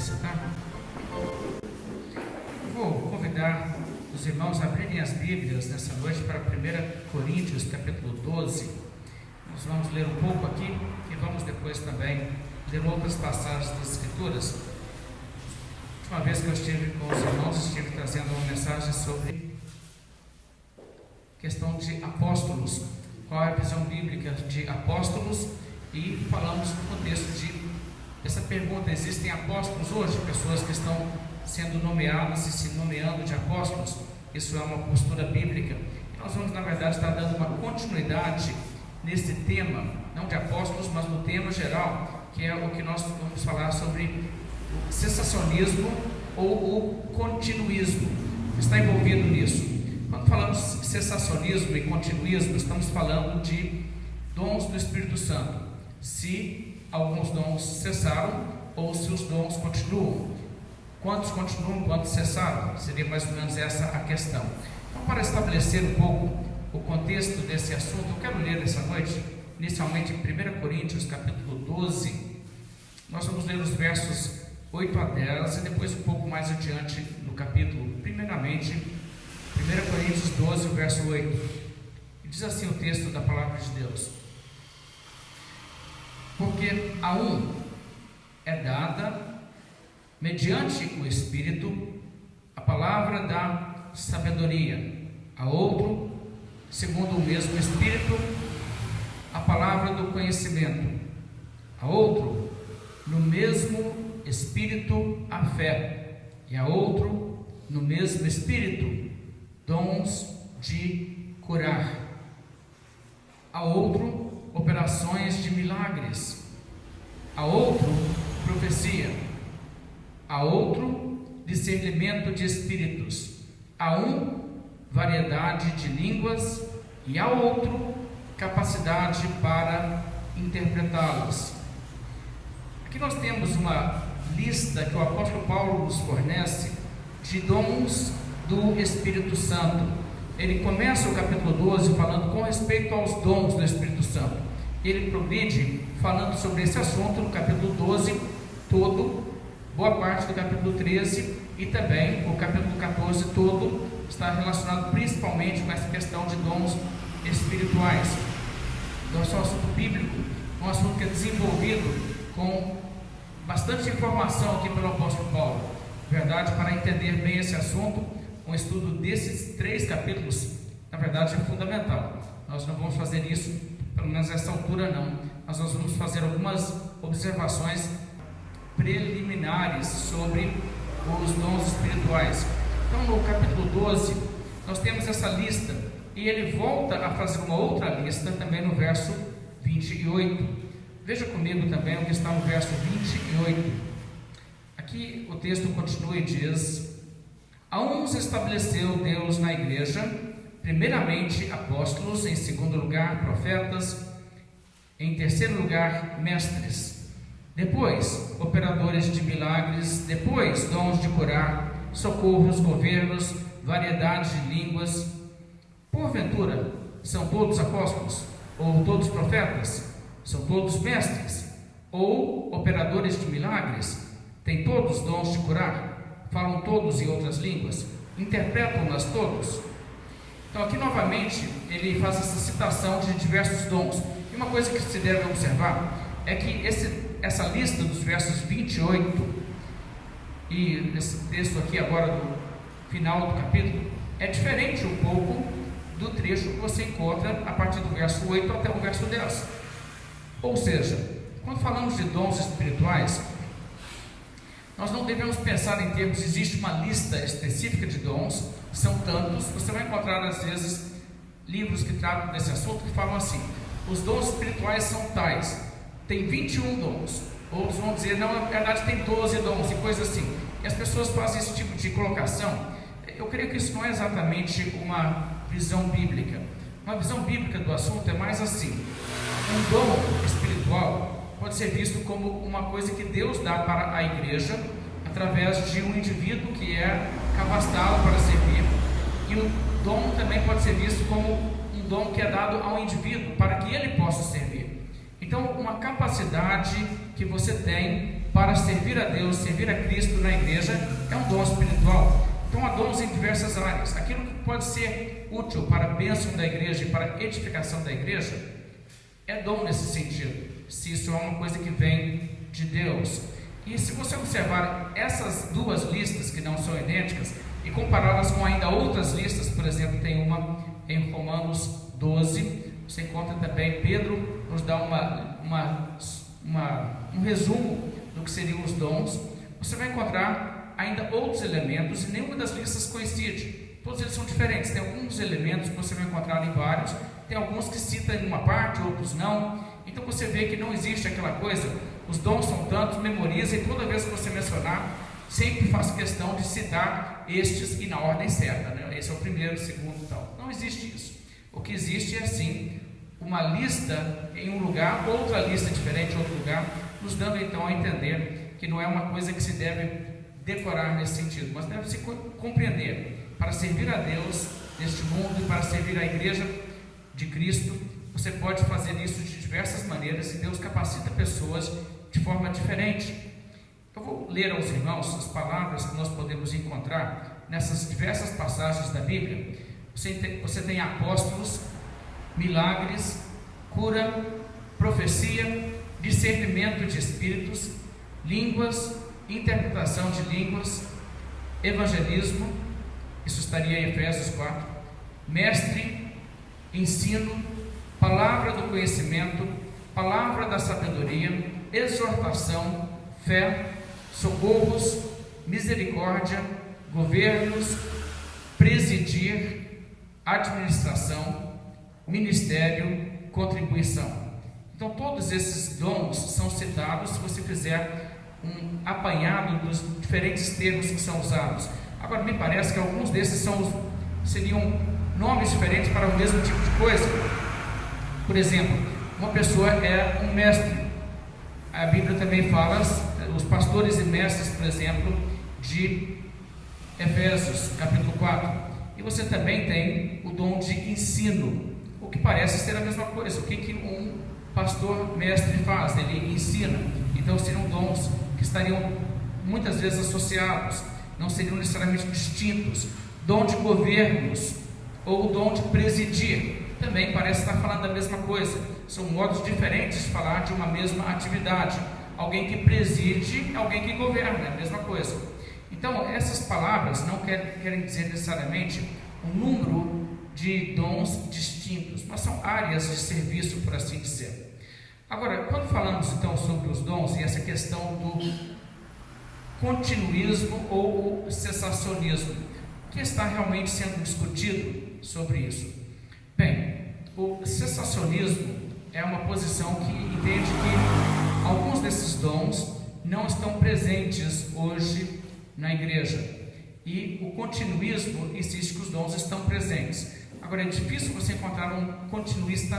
sentar. Vou convidar os irmãos a abrirem as Bíblias nessa noite para 1 Coríntios, capítulo 12. Nós vamos ler um pouco aqui e vamos depois também ler outras passagens das Escrituras. A última vez que eu estive com os irmãos, estive trazendo uma mensagem sobre questão de apóstolos, qual é a visão bíblica de apóstolos, e falamos no contexto de essa pergunta: existem apóstolos hoje? Pessoas que estão sendo nomeadas e se nomeando de apóstolos. Isso é uma postura bíblica, e nós vamos, na verdade, estar dando uma continuidade nesse tema, não de apóstolos, mas no tema geral, que é o que nós vamos falar sobre o cessacionismo ou o continuismo, está envolvido nisso. Quando falamos cessacionismo e continuismo, estamos falando de dons do Espírito Santo, se alguns dons cessaram ou se os dons continuam. Quantos continuam, quantos cessaram? Seria mais ou menos essa a questão. Então, para estabelecer um pouco o contexto desse assunto, eu quero ler essa noite, inicialmente em 1 Coríntios, capítulo 12. Nós vamos ler os versos 8 a 10 e depois um pouco mais adiante no capítulo. Primeiramente, 1 Coríntios 12, verso 8. E diz assim o texto da palavra de Deus: porque a um é dada, mediante o Espírito, a palavra da sabedoria, a outro, segundo o mesmo Espírito, a palavra do conhecimento, a outro, no mesmo Espírito, a fé, e a outro, no mesmo Espírito, dons de curar, a outro, operações de milagres, a outro, profecia, a outro, discernimento de espíritos, a um, variedade de línguas, e a outro, capacidade para interpretá-las. Aqui nós temos uma lista que o apóstolo Paulo nos fornece de dons do Espírito Santo. Ele começa o capítulo 12 falando com respeito aos dons do Espírito Santo. Ele progride falando sobre esse assunto no capítulo 12 todo, boa parte do capítulo 13 e também o capítulo 14 todo está relacionado principalmente com essa questão de dons espirituais. Então, é um assunto bíblico, um assunto que é desenvolvido com bastante informação aqui pelo apóstolo Paulo. Verdade, para entender bem esse assunto, um estudo desses 3 capítulos, na verdade, é fundamental. Nós não vamos fazer isso, pelo menos nessa altura não, mas nós vamos fazer algumas observações preliminares sobre os dons espirituais. Então, no capítulo 12, nós temos essa lista, e ele volta a fazer uma outra lista também no verso 28. Veja comigo também o que está no verso 28. Aqui o texto continua e diz: a uns estabeleceu Deus na igreja, primeiramente apóstolos, em segundo lugar profetas, em terceiro lugar mestres, depois operadores de milagres, depois dons de curar, socorros, governos, variedade de línguas. Porventura, são todos apóstolos? Ou todos profetas? São todos mestres? Ou operadores de milagres? Têm todos dons de curar? Falam todos em outras línguas? Interpretam-nas todos? Então, aqui novamente ele faz essa citação de diversos dons. E uma coisa que se deve observar é que essa lista dos versos 28 e esse texto aqui agora do final do capítulo é diferente um pouco do trecho que você encontra a partir do verso 8 até o verso 10. Ou seja, quando falamos de dons espirituais, nós não devemos pensar em termos, existe uma lista específica de dons, são tantos. Você vai encontrar às vezes livros que tratam desse assunto que falam assim: os dons espirituais são tais, tem 21 dons. Outros vão dizer, não, na verdade tem 12 dons e coisas assim. E as pessoas fazem esse tipo de colocação. Eu creio que isso não é exatamente uma visão bíblica. Uma visão bíblica do assunto é mais assim: um dom espiritual pode ser visto como uma coisa que Deus dá para a igreja através de um indivíduo que é capacitado para servir, e o dom também pode ser visto como um dom que é dado ao indivíduo para que ele possa servir. Então, uma capacidade que você tem para servir a Deus, servir a Cristo na igreja, é um dom espiritual. Então há dons em diversas áreas. Aquilo que pode ser útil para a bênção da igreja e para a edificação da igreja, é dom nesse sentido, se isso é uma coisa que vem de Deus. E se você observar essas duas listas que não são idênticas e compará-las com ainda outras listas, por exemplo, tem uma em Romanos 12, você encontra também, Pedro nos dá um resumo do que seriam os dons. Você vai encontrar ainda outros elementos e nenhuma das listas coincide, todos eles são diferentes. Tem alguns elementos que você vai encontrar em vários, tem alguns que citam em uma parte, outros não. Então você vê que não existe aquela coisa, os dons são tantos, memoriza, e toda vez que você mencionar, sempre faço questão de citar estes e na ordem certa, né? Esse é o primeiro, o segundo e tal. Não existe isso. O que existe é sim uma lista em um lugar, outra lista diferente em outro lugar, nos dando então a entender que não é uma coisa que se deve decorar nesse sentido, mas deve se compreender. Para servir a Deus neste mundo e para servir a igreja de Cristo, você pode fazer isso de diversas maneiras e Deus capacita pessoas de forma diferente. Eu vou ler aos irmãos as palavras que nós podemos encontrar nessas diversas passagens da Bíblia. Você tem apóstolos, milagres, cura, profecia, discernimento de espíritos, línguas, interpretação de línguas, evangelismo, isso estaria em Efésios 4, mestre, ensino, palavra do conhecimento, palavra da sabedoria, exortação, fé, socorros, misericórdia, governos, presidir, administração, ministério, contribuição. Então todos esses dons são citados se você fizer um apanhado dos diferentes termos que são usados. Agora me parece que alguns desses seriam nomes diferentes para o mesmo tipo de coisa. Por exemplo, uma pessoa é um mestre. A Bíblia também fala, os pastores e mestres, por exemplo, de Efésios, capítulo 4. E você também tem o dom de ensino, o que parece ser a mesma coisa. O que um pastor mestre faz? Ele ensina. Então seriam dons que estariam muitas vezes associados, não seriam necessariamente distintos. Dom de governos, ou o dom de presidir, também parece estar falando da mesma coisa. São modos diferentes de falar de uma mesma atividade. Alguém que preside, alguém que governa, é a mesma coisa. Então essas palavras não querem dizer necessariamente um número de dons distintos, mas são áreas de serviço, por assim dizer. Agora, quando falamos então sobre os dons e essa questão do continuismo ou cessacionismo, o que está realmente sendo discutido sobre isso? Bem, o cessacionismo é uma posição que entende que alguns desses dons não estão presentes hoje na igreja, e o continuismo insiste que os dons estão presentes. Agora é difícil você encontrar um continuista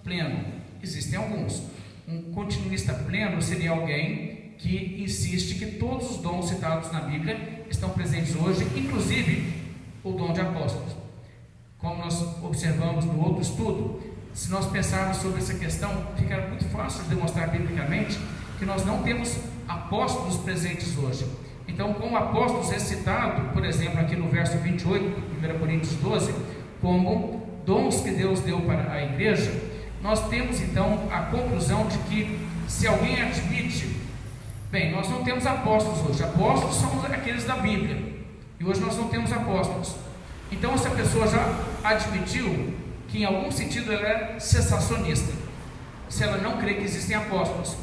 pleno. Existem alguns. Um continuista pleno seria alguém que insiste que todos os dons citados na Bíblia estão presentes hoje, inclusive o dom de apóstolos. Como nós observamos no outro estudo, se nós pensarmos sobre essa questão, fica muito fácil de demonstrar biblicamente que nós não temos apóstolos presentes hoje. Então, como apóstolos é citado, por exemplo, aqui no verso 28, 1 Coríntios 12, como dons que Deus deu para a igreja, nós temos então a conclusão de que se alguém admite, bem, nós não temos apóstolos hoje, apóstolos são aqueles da Bíblia, e hoje nós não temos apóstolos. Então essa pessoa já admitiu que em algum sentido ela é cessacionista, se ela não crê que existem apóstolos.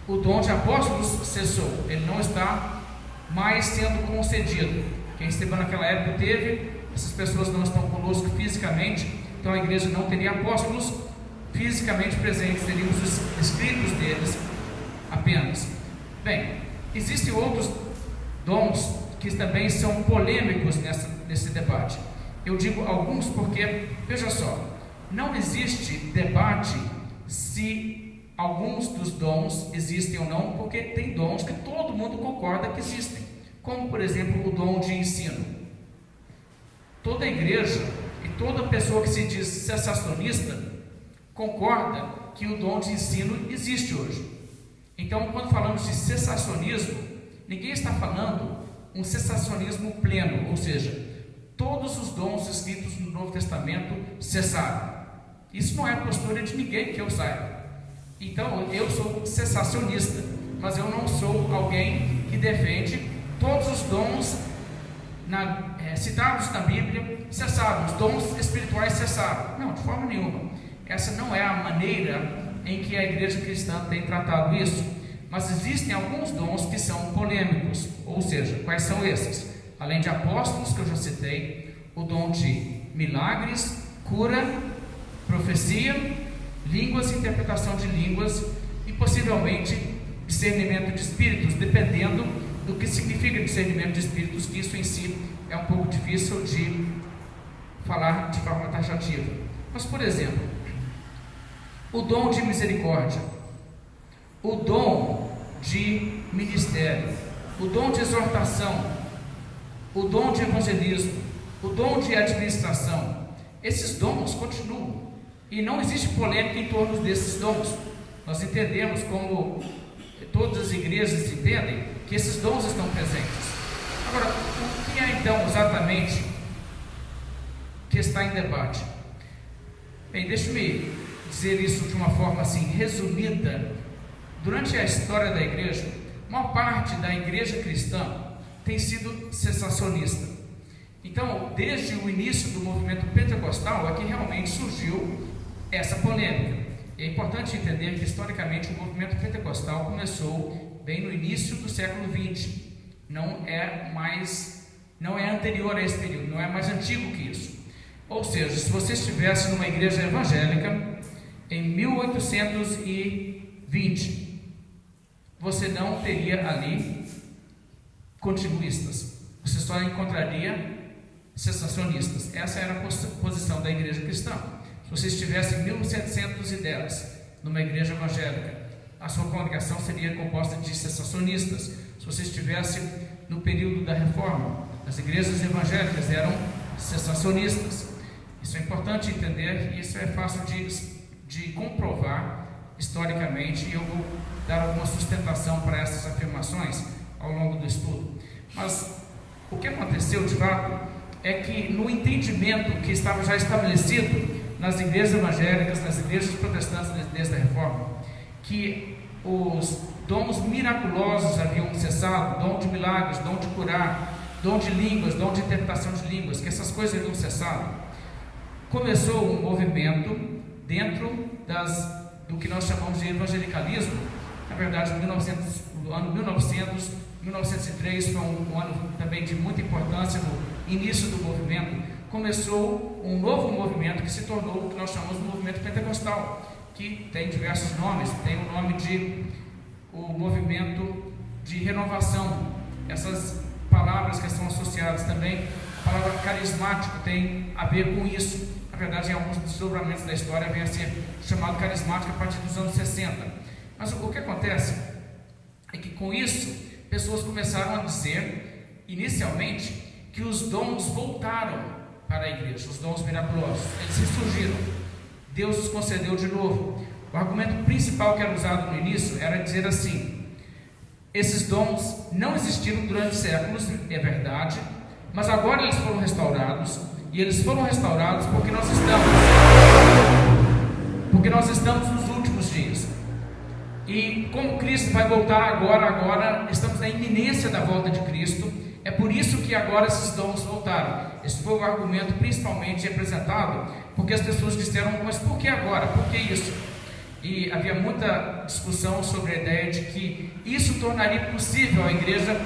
O dom de apóstolos cessou, ele não está mais sendo concedido. Quem recebeu naquela época teve, essas pessoas não estão conosco fisicamente, então a igreja não teria apóstolos fisicamente presentes, teríamos os escritos deles apenas. Bem, existem outros dons que também são polêmicos nesse debate. Eu digo alguns porque, veja só, não existe debate se alguns dos dons existem ou não, porque tem dons que todo mundo concorda que existem, como por exemplo o dom de ensino. Toda igreja e toda pessoa que se diz cessacionista concorda que o dom de ensino existe hoje. Então, quando falamos de cessacionismo, ninguém está falando um cessacionismo pleno, ou seja, todos os dons escritos no Novo Testamento cessaram. Isso não é a postura de ninguém que eu saiba. Então, eu sou cessacionista, mas eu não sou alguém que defende todos os dons citados na Bíblia cessaram, os dons espirituais cessaram. Não, de forma nenhuma. Essa não é a maneira em que a igreja cristã tem tratado isso. Mas existem alguns dons que são polêmicos, ou seja, quais são esses? Além de apóstolos, que eu já citei, o dom de milagres, cura, profecia, línguas, interpretação de línguas e possivelmente discernimento de espíritos, dependendo do que significa discernimento de espíritos, que isso em si é um pouco difícil de falar de forma taxativa. Mas, por exemplo, o dom de misericórdia, o dom de ministério, o dom de exortação, o dom de evangelismo, o dom de administração, esses dons continuam e não existe polêmica em torno desses dons. Nós entendemos, como todas as igrejas entendem, que esses dons estão presentes. Agora, o que é então exatamente que está em debate? Bem, deixe-me dizer isso de uma forma assim resumida. Durante a história da igreja, a maior parte da igreja cristã tem sido cessacionista. Então, desde o início do movimento pentecostal é que realmente surgiu essa polêmica. É importante entender que historicamente o movimento pentecostal começou bem no início do século XX. Não é anterior a esse período, não é mais antigo que isso. Ou seja, se você estivesse numa igreja evangélica em 1820, você não teria ali continuistas, você só encontraria cessacionistas. Essa era a posição da igreja cristã. Se você estivesse em 1710 numa igreja evangélica, a sua congregação seria composta de cessacionistas. Se você estivesse no período da Reforma, as igrejas evangélicas eram cessacionistas. Isso é importante entender e isso é fácil de comprovar historicamente, e eu vou dar alguma sustentação para essas afirmações ao longo do estudo. Mas o que aconteceu de fato é que, no entendimento que estava já estabelecido nas igrejas evangélicas, nas igrejas protestantes desde a Reforma, que os dons miraculosos haviam cessado, dom de milagres, dom de curar, dom de línguas, dom de interpretação de línguas, que essas coisas haviam cessado, começou um movimento dentro do que nós chamamos de evangelicalismo. Na verdade, o ano 1903 foi um ano também de muita importância no início do movimento. Começou um novo movimento que se tornou o que nós chamamos de movimento pentecostal, que tem diversos nomes. Tem o nome de o movimento de renovação. Essas palavras que são associadas também, a palavra carismático tem a ver com isso. Na verdade, em alguns desdobramentos da história vem a ser chamado carismático a partir dos anos 60. Mas o que acontece é que com isso, pessoas começaram a dizer, inicialmente, que os dons voltaram para a igreja, os dons miraculosos, eles ressurgiram, Deus os concedeu de novo. O argumento principal que era usado no início era dizer assim: esses dons não existiram durante séculos, é verdade, mas agora eles foram restaurados, e eles foram restaurados porque nós estamos nos últimos dias. E como Cristo vai voltar agora estamos na iminência da volta de Cristo, é por isso que agora esses dons voltaram. Esse foi o argumento principalmente apresentado, porque as pessoas disseram: mas por que agora? Por que isso? E havia muita discussão sobre a ideia de que isso tornaria possível a igreja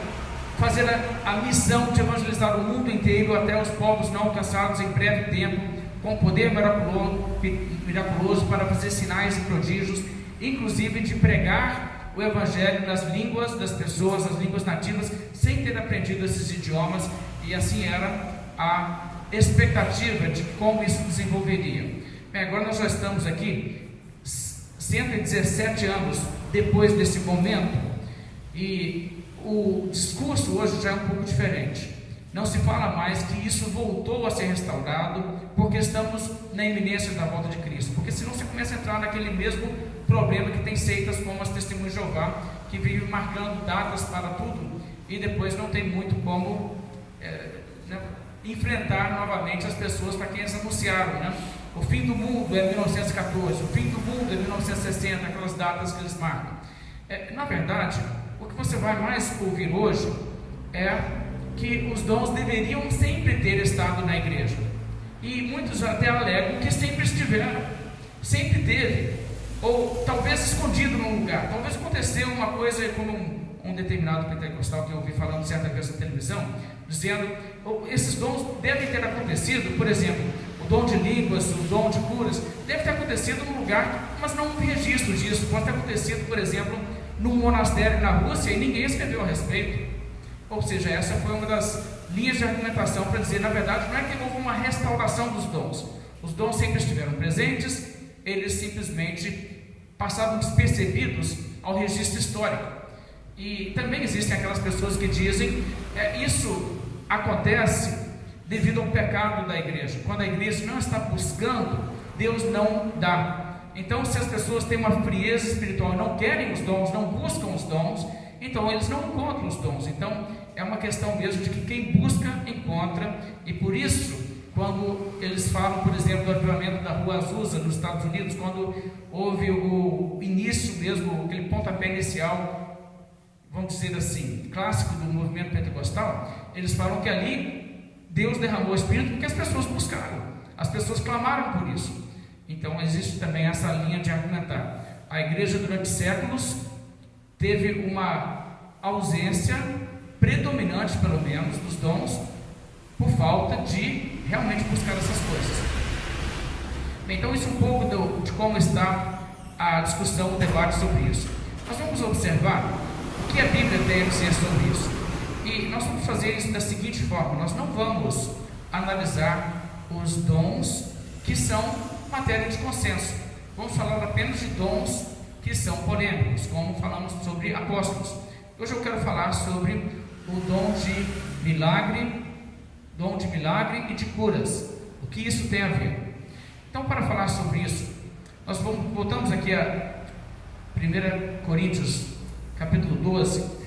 fazer a missão de evangelizar o mundo inteiro até os povos não alcançados em breve tempo, com poder miraculoso para fazer sinais e prodígios, inclusive de pregar o evangelho nas línguas das pessoas, as línguas nativas, sem ter aprendido esses idiomas. E assim era a expectativa de como isso desenvolveria. Bem, agora nós já estamos aqui 117 anos depois desse momento, e o discurso hoje já é um pouco diferente. não se fala mais que isso voltou a ser restaurado, porque estamos na iminência da volta de Cristo. Porque senão você começa a entrar naquele mesmo problema que tem seitas como as Testemunhas de Jeová, que vivem marcando datas para tudo, e depois não tem muito como enfrentar novamente as pessoas para quem eles anunciaram, né? O fim do mundo é 1914, o fim do mundo é 1960, aquelas datas que eles marcam. Na verdade, o que você vai mais ouvir hoje é que os dons deveriam sempre ter estado na igreja, e muitos até alegam que sempre estiveram, sempre teve, ou talvez escondido num lugar. Talvez aconteceu uma coisa como um determinado pentecostal que eu ouvi falando certa vez na televisão, dizendo, esses dons devem ter acontecido, por exemplo, o dom de línguas, o dom de curas, deve ter acontecido num lugar, mas não houve registro disso. Pode ter acontecido, por exemplo, num monastério na Rússia, e ninguém escreveu a respeito. Ou seja, essa foi uma das linhas de argumentação para dizer, na verdade, não é que houve uma restauração dos dons. Os dons sempre estiveram presentes, eles simplesmente passavam despercebidos ao registro histórico. E também existem aquelas pessoas que dizem, isso acontece devido ao pecado da igreja. Quando a igreja não está buscando, Deus não dá. Então, se as pessoas têm uma frieza espiritual, não querem os dons, não buscam os dons, então eles não encontram os dons. Então, é uma questão mesmo de que quem busca, encontra. E por isso, quando eles falam, por exemplo, do avivamento da Rua Azusa nos Estados Unidos, quando houve o início mesmo, aquele pontapé inicial, vamos dizer assim, clássico do movimento pentecostal, eles falam que ali Deus derramou o Espírito porque as pessoas buscaram, as pessoas clamaram por isso. Então existe também essa linha de argumentar. A igreja durante séculos teve uma ausência predominante, pelo menos, dos dons, por falta de realmente buscar essas coisas. Bem, então isso é um pouco de como está a discussão, o debate sobre isso. Nós vamos observar o que a Bíblia tem a dizer sobre isso. E nós vamos fazer isso da seguinte forma: nós não vamos analisar os dons que são matéria de consenso. Vamos falar apenas de dons que são polêmicos, como falamos sobre apóstolos. Hoje eu quero falar sobre o dom de milagre e de curas. O que isso tem a ver? Então, para falar sobre isso, nós voltamos aqui a 1 Coríntios capítulo 12.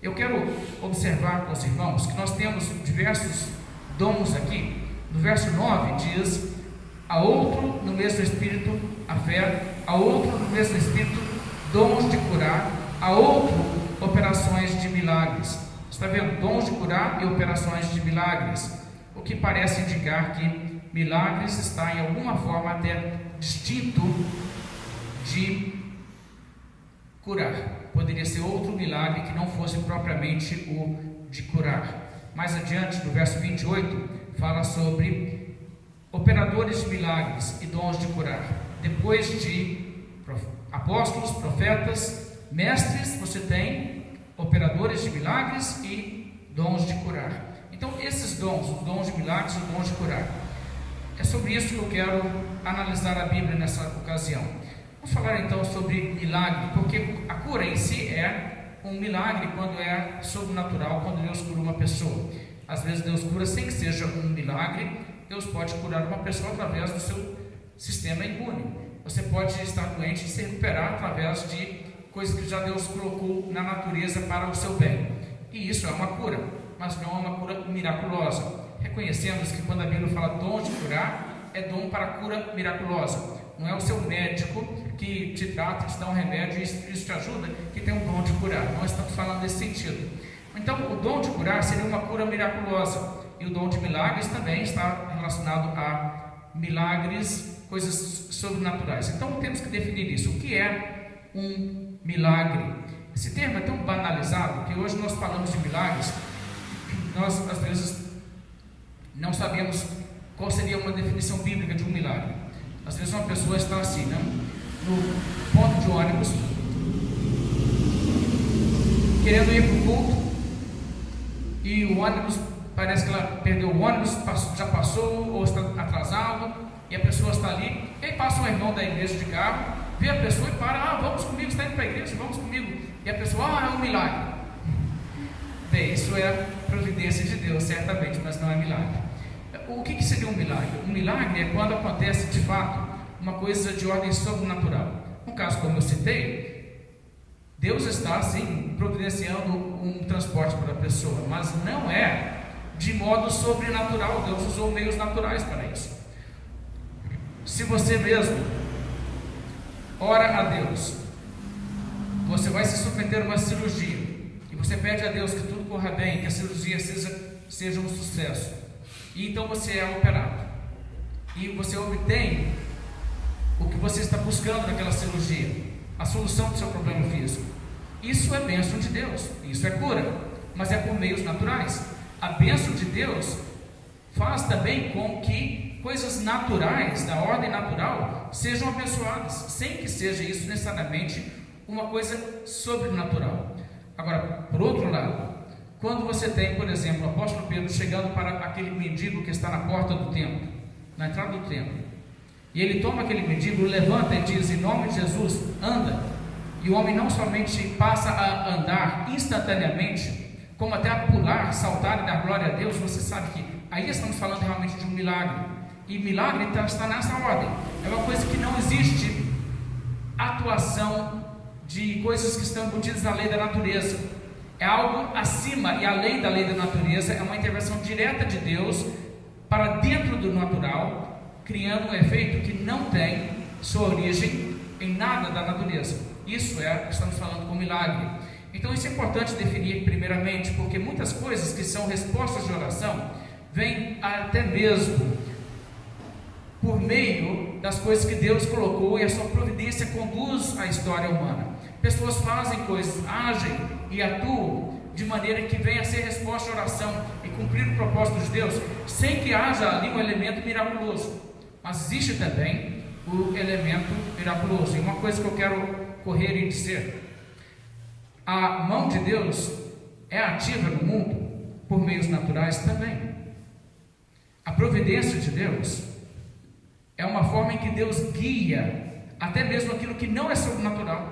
Eu quero observar com os irmãos que nós temos diversos dons aqui. No verso 9 diz: a outro no mesmo Espírito a fé, a outro no mesmo Espírito dons de curar, a outro operações de milagres. Está vendo? Dons de curar e operações de milagres, o que parece indicar que milagres está em alguma forma até distinto de curar. Poderia ser outro milagre que não fosse propriamente o de curar. Mais adiante, no verso 28, fala sobre operadores de milagres e dons de curar. Depois de apóstolos, profetas, mestres, você tem operadores de milagres e dons de curar. Então esses dons, os dons de milagres e os dons de curar, é sobre isso que eu quero analisar a Bíblia nessa ocasião. Vamos falar então sobre milagre, porque a cura em si é um milagre quando é sobrenatural, quando Deus cura uma pessoa. Às vezes Deus cura sem que seja um milagre. Deus pode curar uma pessoa através do seu sistema imune. Você pode estar doente e se recuperar através de coisas que já Deus colocou na natureza para o seu bem. E isso é uma cura, mas não é uma cura miraculosa. Reconhecemos que quando a Bíblia fala dom de curar, é dom para cura miraculosa. Não é o seu médico que te trata, te dá um remédio e isso te ajuda, que tem um dom de curar. Não estamos falando nesse sentido. Então, o dom de curar seria uma cura miraculosa. E o dom de milagres também está relacionado a milagres, coisas sobrenaturais. Então, temos que definir isso. O que é um milagre? Esse termo é tão banalizado que hoje nós falamos de milagres, nós às vezes não sabemos qual seria uma definição bíblica de um milagre. Às vezes uma pessoa está assim, né, no ponto de ônibus, querendo ir para o culto, e o ônibus, parece que ela perdeu o ônibus, já passou ou está atrasado, e a pessoa está ali, e aí passa um irmão da igreja de carro, vê a pessoa e para: vamos comigo, está indo para a igreja, vamos comigo. E a pessoa: é um milagre. Bem, isso é providência de Deus, certamente, mas não é milagre. O que seria um milagre? Um milagre é quando acontece de fato uma coisa de ordem sobrenatural. No caso, como eu citei, Deus está assim providenciando um transporte para a pessoa, mas não é de modo sobrenatural. Deus usou meios naturais para isso. Se você mesmo ora a Deus, você vai se submeter a uma cirurgia e você pede a Deus que tudo corra bem, que a cirurgia seja um sucesso, e então você é operado e você obtém o que você está buscando naquela cirurgia, a solução do seu problema físico. Isso é bênção de Deus, isso é cura, mas é por meios naturais. A bênção de Deus faz também com que coisas naturais, da ordem natural, sejam abençoadas, sem que seja isso necessariamente uma coisa sobrenatural. Agora, por outro lado, quando você tem, por exemplo, o apóstolo Pedro chegando para aquele mendigo que está na porta do templo, na entrada do templo, e ele toma aquele mendigo, levanta e diz: em nome de Jesus, anda. E o homem não somente passa a andar instantaneamente, como até a pular, saltar e dar glória a Deus. Você sabe que aí estamos falando realmente de um milagre, e milagre está nessa ordem. É uma coisa que não existe atuação de coisas que estão embutidas na lei da natureza, é algo acima e além da lei da natureza, é uma intervenção direta de Deus para dentro do natural, criando um efeito que não tem sua origem em nada da natureza. Isso é o que estamos falando com milagre. Então isso é importante definir primeiramente, porque muitas coisas que são respostas de oração vêm até mesmo por meio das coisas que Deus colocou, e a sua providência conduz a história humana. Pessoas fazem coisas, agem e atuam de maneira que venha a ser resposta à oração e cumprir o propósito de Deus, sem que haja ali um elemento miraculoso. Mas existe também o elemento miraculoso. E uma coisa que eu quero correr e dizer: a mão de Deus é ativa no mundo por meios naturais também. A providência de Deus é uma forma em que Deus guia até mesmo aquilo que não é sobrenatural.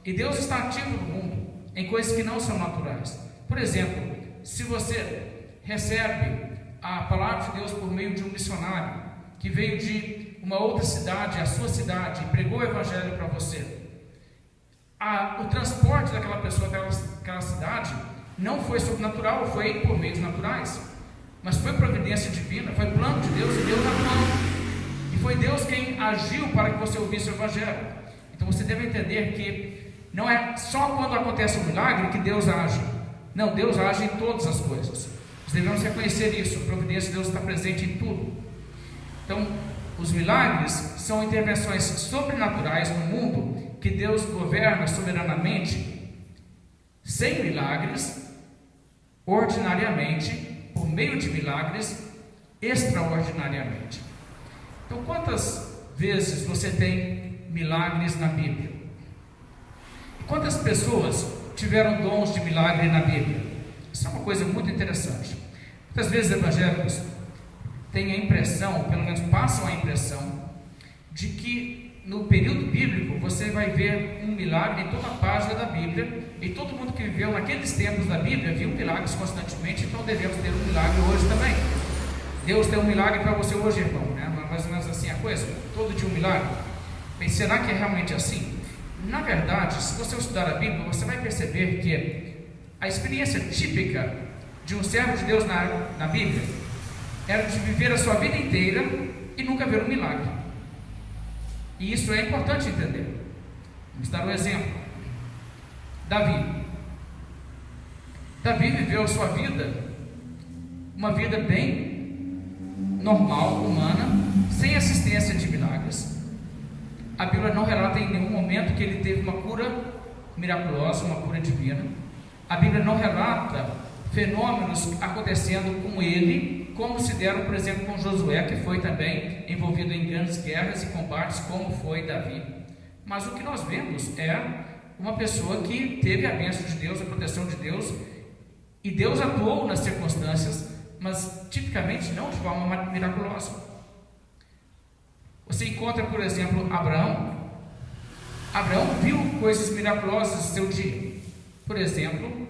E Deus está ativo no mundo em coisas que não são naturais. Por exemplo, se você recebe a palavra de Deus por meio de um missionário que veio de uma outra cidade, a sua cidade, e pregou o evangelho para você, o transporte daquela pessoa daquela cidade não foi sobrenatural, foi por meios naturais, mas foi providência divina, foi plano de Deus, e Deus atuou, e foi Deus quem agiu para que você ouvisse o evangelho. Então você deve entender que não é só quando acontece um milagre que Deus age. Não, Deus age em todas as coisas. Nós devemos reconhecer isso. A providência de Deus está presente em tudo. Então, os milagres são intervenções sobrenaturais no mundo que Deus governa soberanamente. Sem milagres, ordinariamente, por meio de milagres, extraordinariamente. Então, quantas vezes você tem milagres na Bíblia? Quantas pessoas tiveram dons de milagre na Bíblia? Isso é uma coisa muito interessante. Muitas vezes evangélicos têm a impressão, pelo menos passam a impressão, de que no período bíblico você vai ver um milagre em toda a página da Bíblia, e todo mundo que viveu naqueles tempos da Bíblia viu milagres constantemente, então devemos ter um milagre hoje também. Deus tem um milagre para você hoje, irmão, né? Mais ou menos assim a coisa, todo dia um milagre. Bem, será que é realmente assim? Na verdade, se você estudar a Bíblia, você vai perceber que a experiência típica de um servo de Deus na Bíblia era de viver a sua vida inteira e nunca ver um milagre. E isso é importante entender. Vamos dar um exemplo. Davi viveu a sua vida, uma vida bem normal, humana, sem assistência de milagres. A Bíblia não relata em nenhum momento que ele teve uma cura miraculosa, uma cura divina. A Bíblia não relata fenômenos acontecendo com ele, como se deram, por exemplo, com Josué, que foi também envolvido em grandes guerras e combates, como foi Davi. Mas o que nós vemos é uma pessoa que teve a bênção de Deus, a proteção de Deus, e Deus atuou nas circunstâncias, mas tipicamente não de forma miraculosa. Você encontra, por exemplo, Abraão. Abraão viu coisas miraculosas no seu dia. Por exemplo,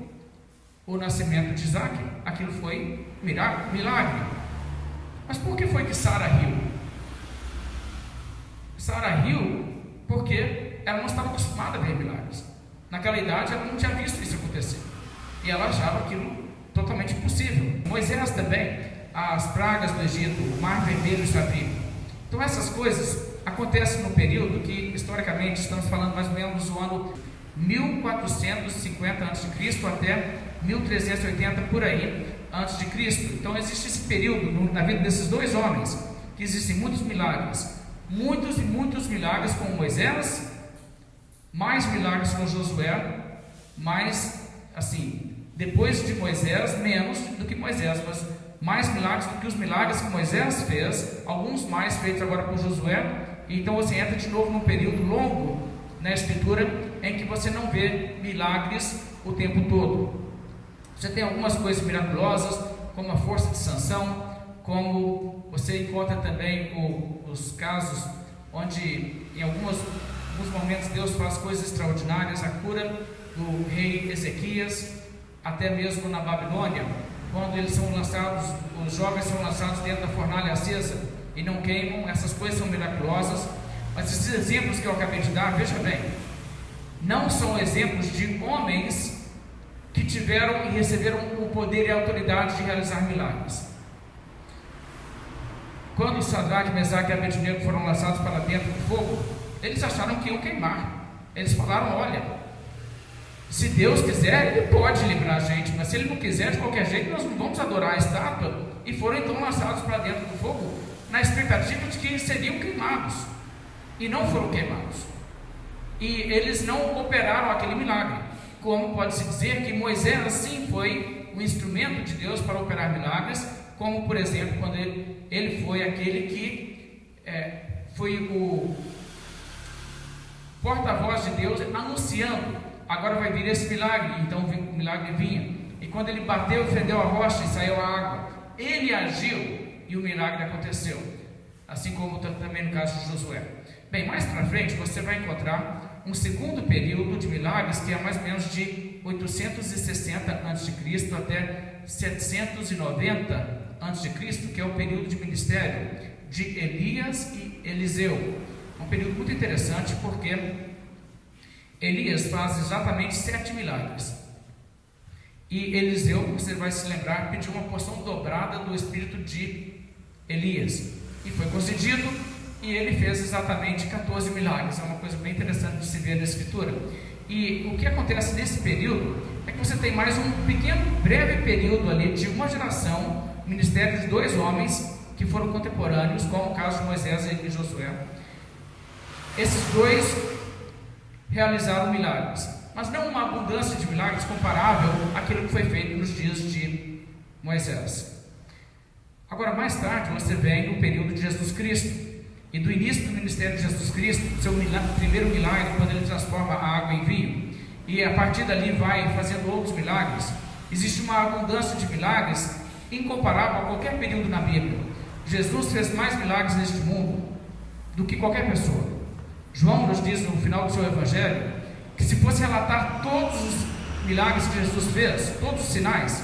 o nascimento de Isaque. aquilo foi milagre. Mas por que foi que Sara riu? Sara riu porque ela não estava acostumada a ver milagres. Naquela idade ela não tinha visto isso acontecer, e ela achava aquilo totalmente impossível. Moisés também, as pragas do Egito, o mar vermelho se abriu. Então essas coisas acontecem no período que, historicamente, estamos falando mais ou menos do ano 1450 a.C. até 1380 por aí antes de Cristo. Então existe esse período na vida desses dois homens que existem muitos milagres, muitos e muitos milagres com Moisés, mais milagres com Josué, mais assim, depois de Moisés, menos do que Moisés, mas mais milagres do que os milagres que Moisés fez, alguns mais feitos agora por Josué. Então você entra de novo num período longo na Escritura em que você não vê milagres o tempo todo. Você tem algumas coisas miraculosas, como a força de Sansão, como você encontra também os casos onde em alguns momentos Deus faz coisas extraordinárias, a cura do rei Ezequias, até mesmo na Babilônia, quando eles são lançados, os jovens são lançados dentro da fornalha acesa e não queimam. Essas coisas são miraculosas. Mas esses exemplos que eu acabei de dar, veja bem, não são exemplos de homens que tiveram e receberam o poder e a autoridade de realizar milagres. Quando Sadraque, Mesaque e Abednego foram lançados para dentro do fogo, eles acharam que iam queimar. Eles falaram: olha, se Deus quiser, Ele pode livrar a gente, mas se Ele não quiser, de qualquer jeito nós não vamos adorar a estátua. E foram então lançados para dentro do fogo, na expectativa de que seriam queimados, e não foram queimados. E eles não operaram aquele milagre. Como pode-se dizer que Moisés sim foi um instrumento de Deus para operar milagres, como por exemplo quando ele foi aquele que foi o porta-voz de Deus anunciando: agora vai vir esse milagre. Então o milagre vinha, e quando ele bateu e fendeu a rocha e saiu a água, ele agiu e o milagre aconteceu, assim como também no caso de Josué. Bem, mais para frente você vai encontrar um segundo período de milagres, que é mais ou menos de 860 a.C. até 790 a.C., que é o período de ministério de Elias e Eliseu. Um período muito interessante, porque Elias faz exatamente 7 milagres, e Eliseu, você vai se lembrar, pediu uma porção dobrada do espírito de Elias, e foi concedido, e ele fez exatamente 14 milagres. É uma coisa bem interessante de se ver na Escritura. E o que acontece nesse período é que você tem mais um pequeno, breve período ali de uma geração, ministério de 2 homens que foram contemporâneos, como o caso de Moisés e Josué. Esses 2 realizaram milagres, mas não uma abundância de milagres comparável àquilo que foi feito nos dias de Moisés. Agora, mais tarde, você vem no período de Jesus Cristo, e do início do ministério de Jesus Cristo, seu primeiro milagre, quando ele transforma a água em vinho, e a partir dali vai fazendo outros milagres. Existe uma abundância de milagres incomparável a qualquer período na Bíblia. Jesus fez mais milagres neste mundo do que qualquer pessoa. João nos diz no final do seu evangelho que se fosse relatar todos os milagres que Jesus fez, todos os sinais,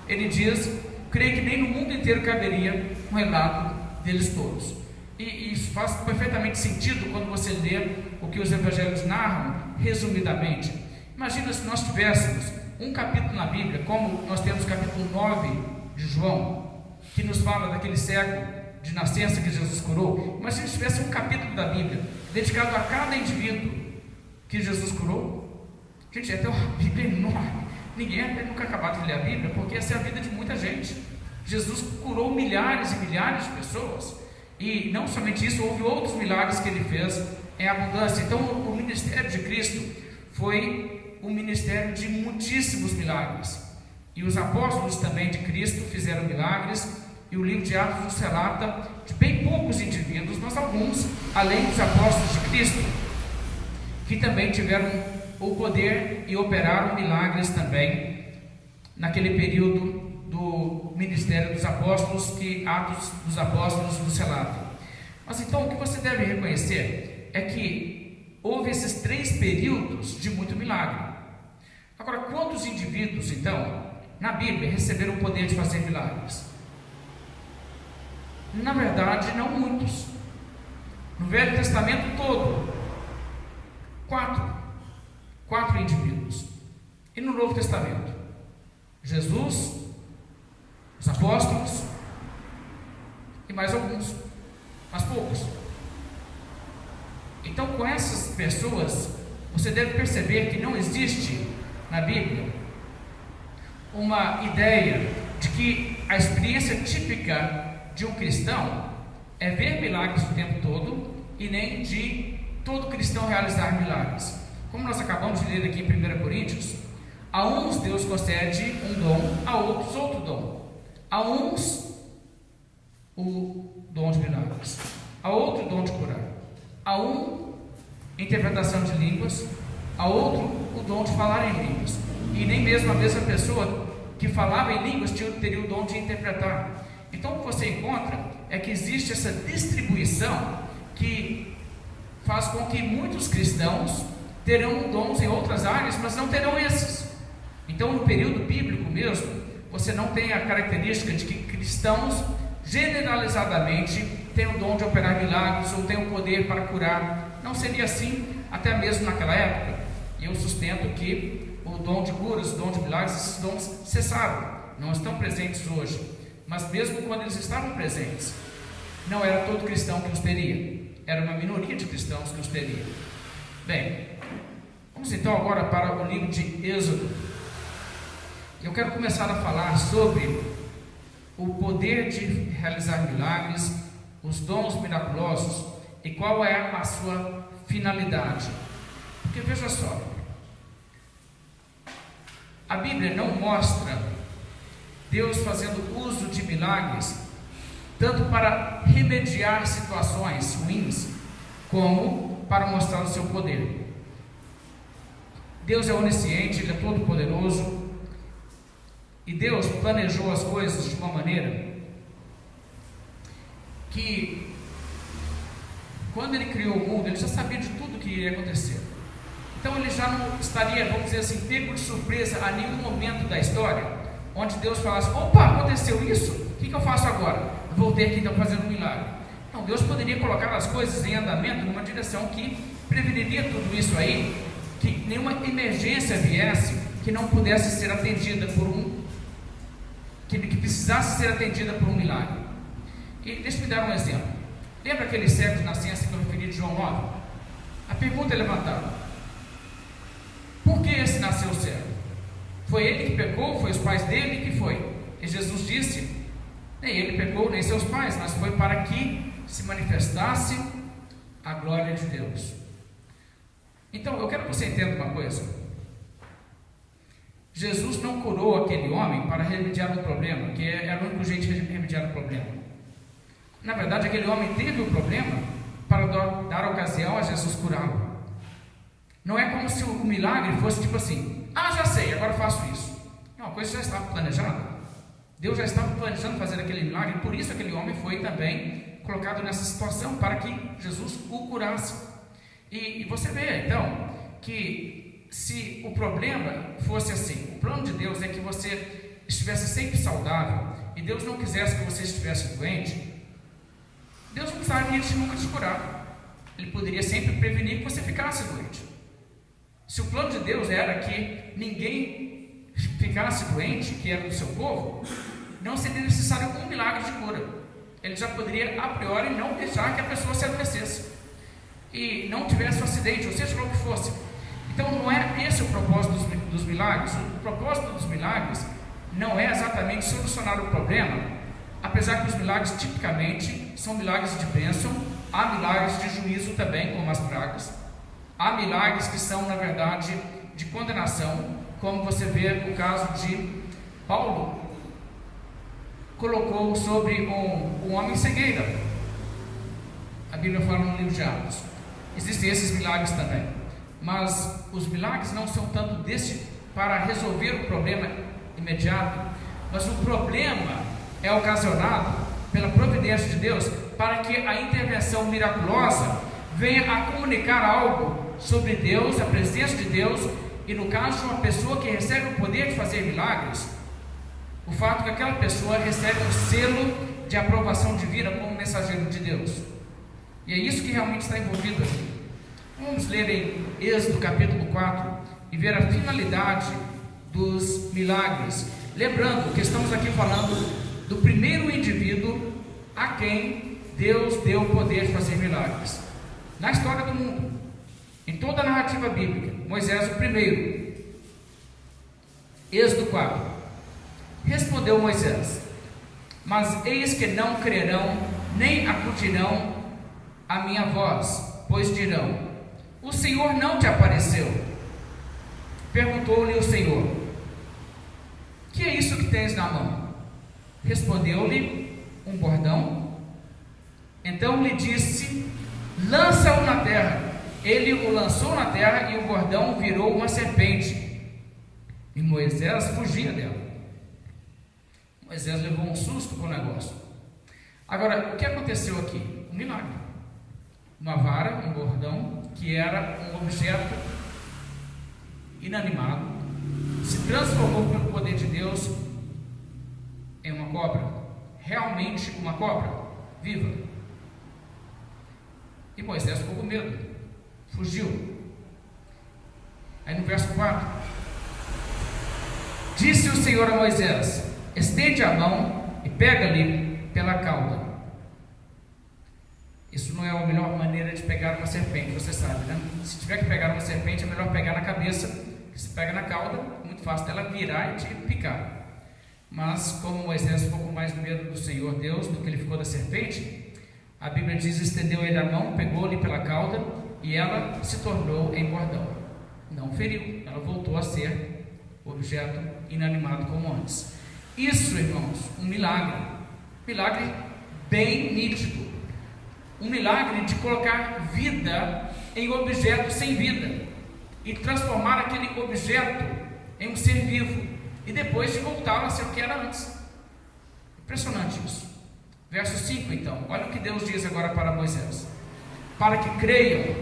ele diz: creio que nem no mundo inteiro caberia um relato deles todos. E isso faz perfeitamente sentido quando você lê o que os evangelhos narram resumidamente. Imagina se nós tivéssemos um capítulo na Bíblia, como nós temos o capítulo 9 de João, que nos fala daquele cego de nascença que Jesus curou. Imagina se tivesse um capítulo da Bíblia dedicado a cada indivíduo que Jesus curou. Gente, é até uma Bíblia enorme. Ninguém até nunca acabado de ler a Bíblia, porque essa é a vida de muita gente. Jesus curou milhares e milhares de pessoas, e não somente isso, houve outros milagres que ele fez em abundância. Então o ministério de Cristo foi um ministério de muitíssimos milagres, e os apóstolos também de Cristo fizeram milagres, e o livro de Atos nos relata de bem poucos indivíduos, mas alguns, além dos apóstolos de Cristo, que também tiveram o poder e operaram milagres também naquele período do ministério dos apóstolos, que Atos dos Apóstolos nos relata. Mas então o que você deve reconhecer é que houve esses 3 períodos de muito milagre. Agora, quantos indivíduos então na Bíblia receberam o poder de fazer milagres? Na verdade, não muitos. No Velho Testamento todo, quatro indivíduos. E no Novo Testamento, Jesus, os apóstolos e mais alguns, mas poucos. Então, com essas pessoas, você deve perceber que não existe na Bíblia uma ideia de que a experiência típica de um cristão é ver milagres o tempo todo, e nem de todo cristão realizar milagres. Como nós acabamos de ler aqui em 1 Coríntios, a uns Deus concede um dom, a outros outro dom. A uns o dom de milagres, a outro o dom de curar, a um interpretação de línguas, a outro o dom de falar em línguas. E nem mesmo a mesma pessoa que falava em línguas teria o dom de interpretar. Então o que você encontra é que existe essa distribuição que faz com que muitos cristãos terão dons em outras áreas, mas não terão esses. Então, no período bíblico mesmo, você não tem a característica de que cristãos generalizadamente têm o dom de operar milagres ou têm o poder para curar. Não seria assim até mesmo naquela época. E eu sustento que o dom de curas, o dom de milagres, esses dons cessaram, não estão presentes hoje. Mas mesmo quando eles estavam presentes, não era todo cristão que os teria, era uma minoria de cristãos que os teria. Bem, vamos então agora para o livro de Êxodo. Eu quero começar a falar sobre o poder de realizar milagres, os dons miraculosos e qual é a sua finalidade. Porque veja só, a Bíblia não mostra Deus fazendo uso de milagres tanto para remediar situações ruins, como para mostrar o seu poder. Deus é onisciente, Ele é todo poderoso, e Deus planejou as coisas de uma maneira que, quando Ele criou o mundo, Ele já sabia de tudo que iria acontecer. Então Ele já não estaria, vamos dizer assim, pego de surpresa a nenhum momento da história, onde Deus falasse: opa, aconteceu isso, o que eu faço agora? Eu vou ter que então fazer um milagre. Não, Deus poderia colocar as coisas em andamento numa direção que preveniria tudo isso aí, que nenhuma emergência viesse que não pudesse ser atendida por que precisasse ser atendida por um milagre. E deixa eu dar um exemplo. Lembra aquele cego de nascença que eu referi de João 9? A pergunta é levantada: por que esse nasceu cego? Foi ele que pecou? Foi os pais dele? Que foi? E Jesus disse: nem ele pecou, nem seus pais, mas foi para que se manifestasse a glória de Deus. Então, eu quero que você entenda uma coisa. Jesus não curou aquele homem para remediar um problema, que era o único jeito de remediar o problema. Na verdade, aquele homem teve o problema para dar ocasião a Jesus curá-lo. Não é como se o milagre fosse tipo assim: ah, já sei, agora faço isso. Não, a coisa já estava planejada. Deus já estava planejando fazer aquele milagre, por isso aquele homem foi também colocado nessa situação, para que Jesus o curasse. E você vê então que se o problema fosse assim, o plano de Deus é que você estivesse sempre saudável, e Deus não quisesse que você estivesse doente, Deus não precisaria nunca te curar. Ele poderia sempre prevenir que você ficasse doente. Se o plano de Deus era que ninguém ficasse doente, que era do seu povo, não seria necessário um milagre de cura. Ele já poderia a priori não deixar que a pessoa se adoecesse e não tivesse um acidente, ou seja, o que fosse. Então não é esse o propósito dos milagres. O propósito dos milagres não é exatamente solucionar o problema, apesar que os milagres tipicamente são milagres de bênção. Há milagres de juízo também, como as pragas. Há milagres que são, na verdade, de condenação, como você vê o caso de Paulo, colocou sobre um homem cegueira. A Bíblia fala no livro de Atos. Existem esses milagres também, mas os milagres não são tanto para resolver o problema imediato, mas o problema é ocasionado pela providência de Deus, para que a intervenção miraculosa venha a comunicar algo sobre Deus, a presença de Deus. E no caso de uma pessoa que recebe o poder de fazer milagres, o fato que aquela pessoa recebe um selo de aprovação divina como mensageiro de Deus. E é isso que realmente está envolvido aqui. Vamos ler em Êxodo capítulo 4 e ver a finalidade dos milagres. Lembrando que estamos aqui falando do primeiro indivíduo a quem Deus deu o poder de fazer milagres. Na história do mundo, em toda a narrativa bíblica, Moisés o primeiro. Êxodo 4. Respondeu Moisés: mas eis que não crerão, nem acudirão a minha voz, pois dirão: o Senhor não te apareceu. Perguntou-lhe o Senhor: que é isso que tens na mão? Respondeu-lhe: um bordão. Então lhe disse: lança-o na terra. Ele o lançou na terra e o bordão virou uma serpente, e Moisés fugia dela. Moisés levou um susto com o negócio. Agora, o que aconteceu aqui? Um milagre. Uma vara, um bordão, que era um objeto inanimado, se transformou pelo poder de Deus em uma cobra. Realmente uma cobra viva. E Moisés ficou com medo, fugiu. Aí no verso 4: disse o Senhor a Moisés: estende a mão e pega-lhe pela cauda. Isso não é a melhor maneira de pegar uma serpente, você sabe, né? Se tiver que pegar uma serpente, é melhor pegar na cabeça, que se pega na cauda, é muito fácil dela virar e te picar. Mas como Moisés ficou com mais medo do Senhor Deus do que ele ficou da serpente, a Bíblia diz: estendeu ele a mão, pegou-lhe pela cauda, e ela se tornou em bordão. Não feriu, ela voltou a ser objeto inanimado como antes. Isso, irmãos, um milagre bem nítido, um milagre de colocar vida em objeto sem vida e transformar aquele objeto em um ser vivo e depois de voltá-lo a ser o que era antes. Impressionante isso. Verso 5 então, olha o que Deus diz agora para Moisés: para que creiam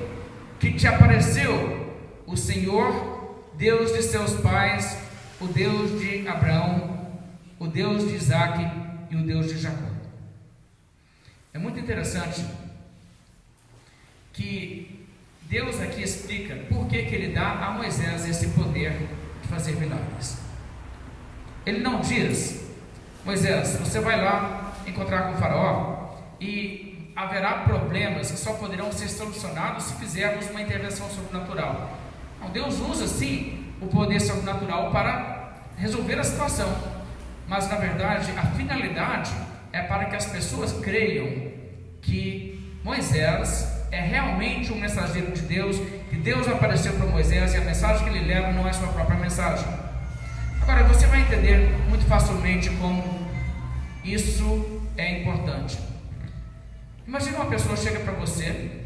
que te apareceu o Senhor, Deus de seus pais, o Deus de Abraão, o Deus de Isaque e o Deus de Jacó. É muito interessante que Deus aqui explica por que ele dá a Moisés esse poder de fazer milagres. Ele não diz: Moisés, você vai lá encontrar com o faraó e haverá problemas que só poderão ser solucionados se fizermos uma intervenção sobrenatural. Não, Deus usa sim o poder sobrenatural para resolver a situação, mas na verdade a finalidade é para que as pessoas creiam que Moisés é realmente um mensageiro de Deus, que Deus apareceu para Moisés e a mensagem que ele leva não é sua própria mensagem. Agora você vai entender muito facilmente como isso é importante. Imagina uma pessoa chega para você,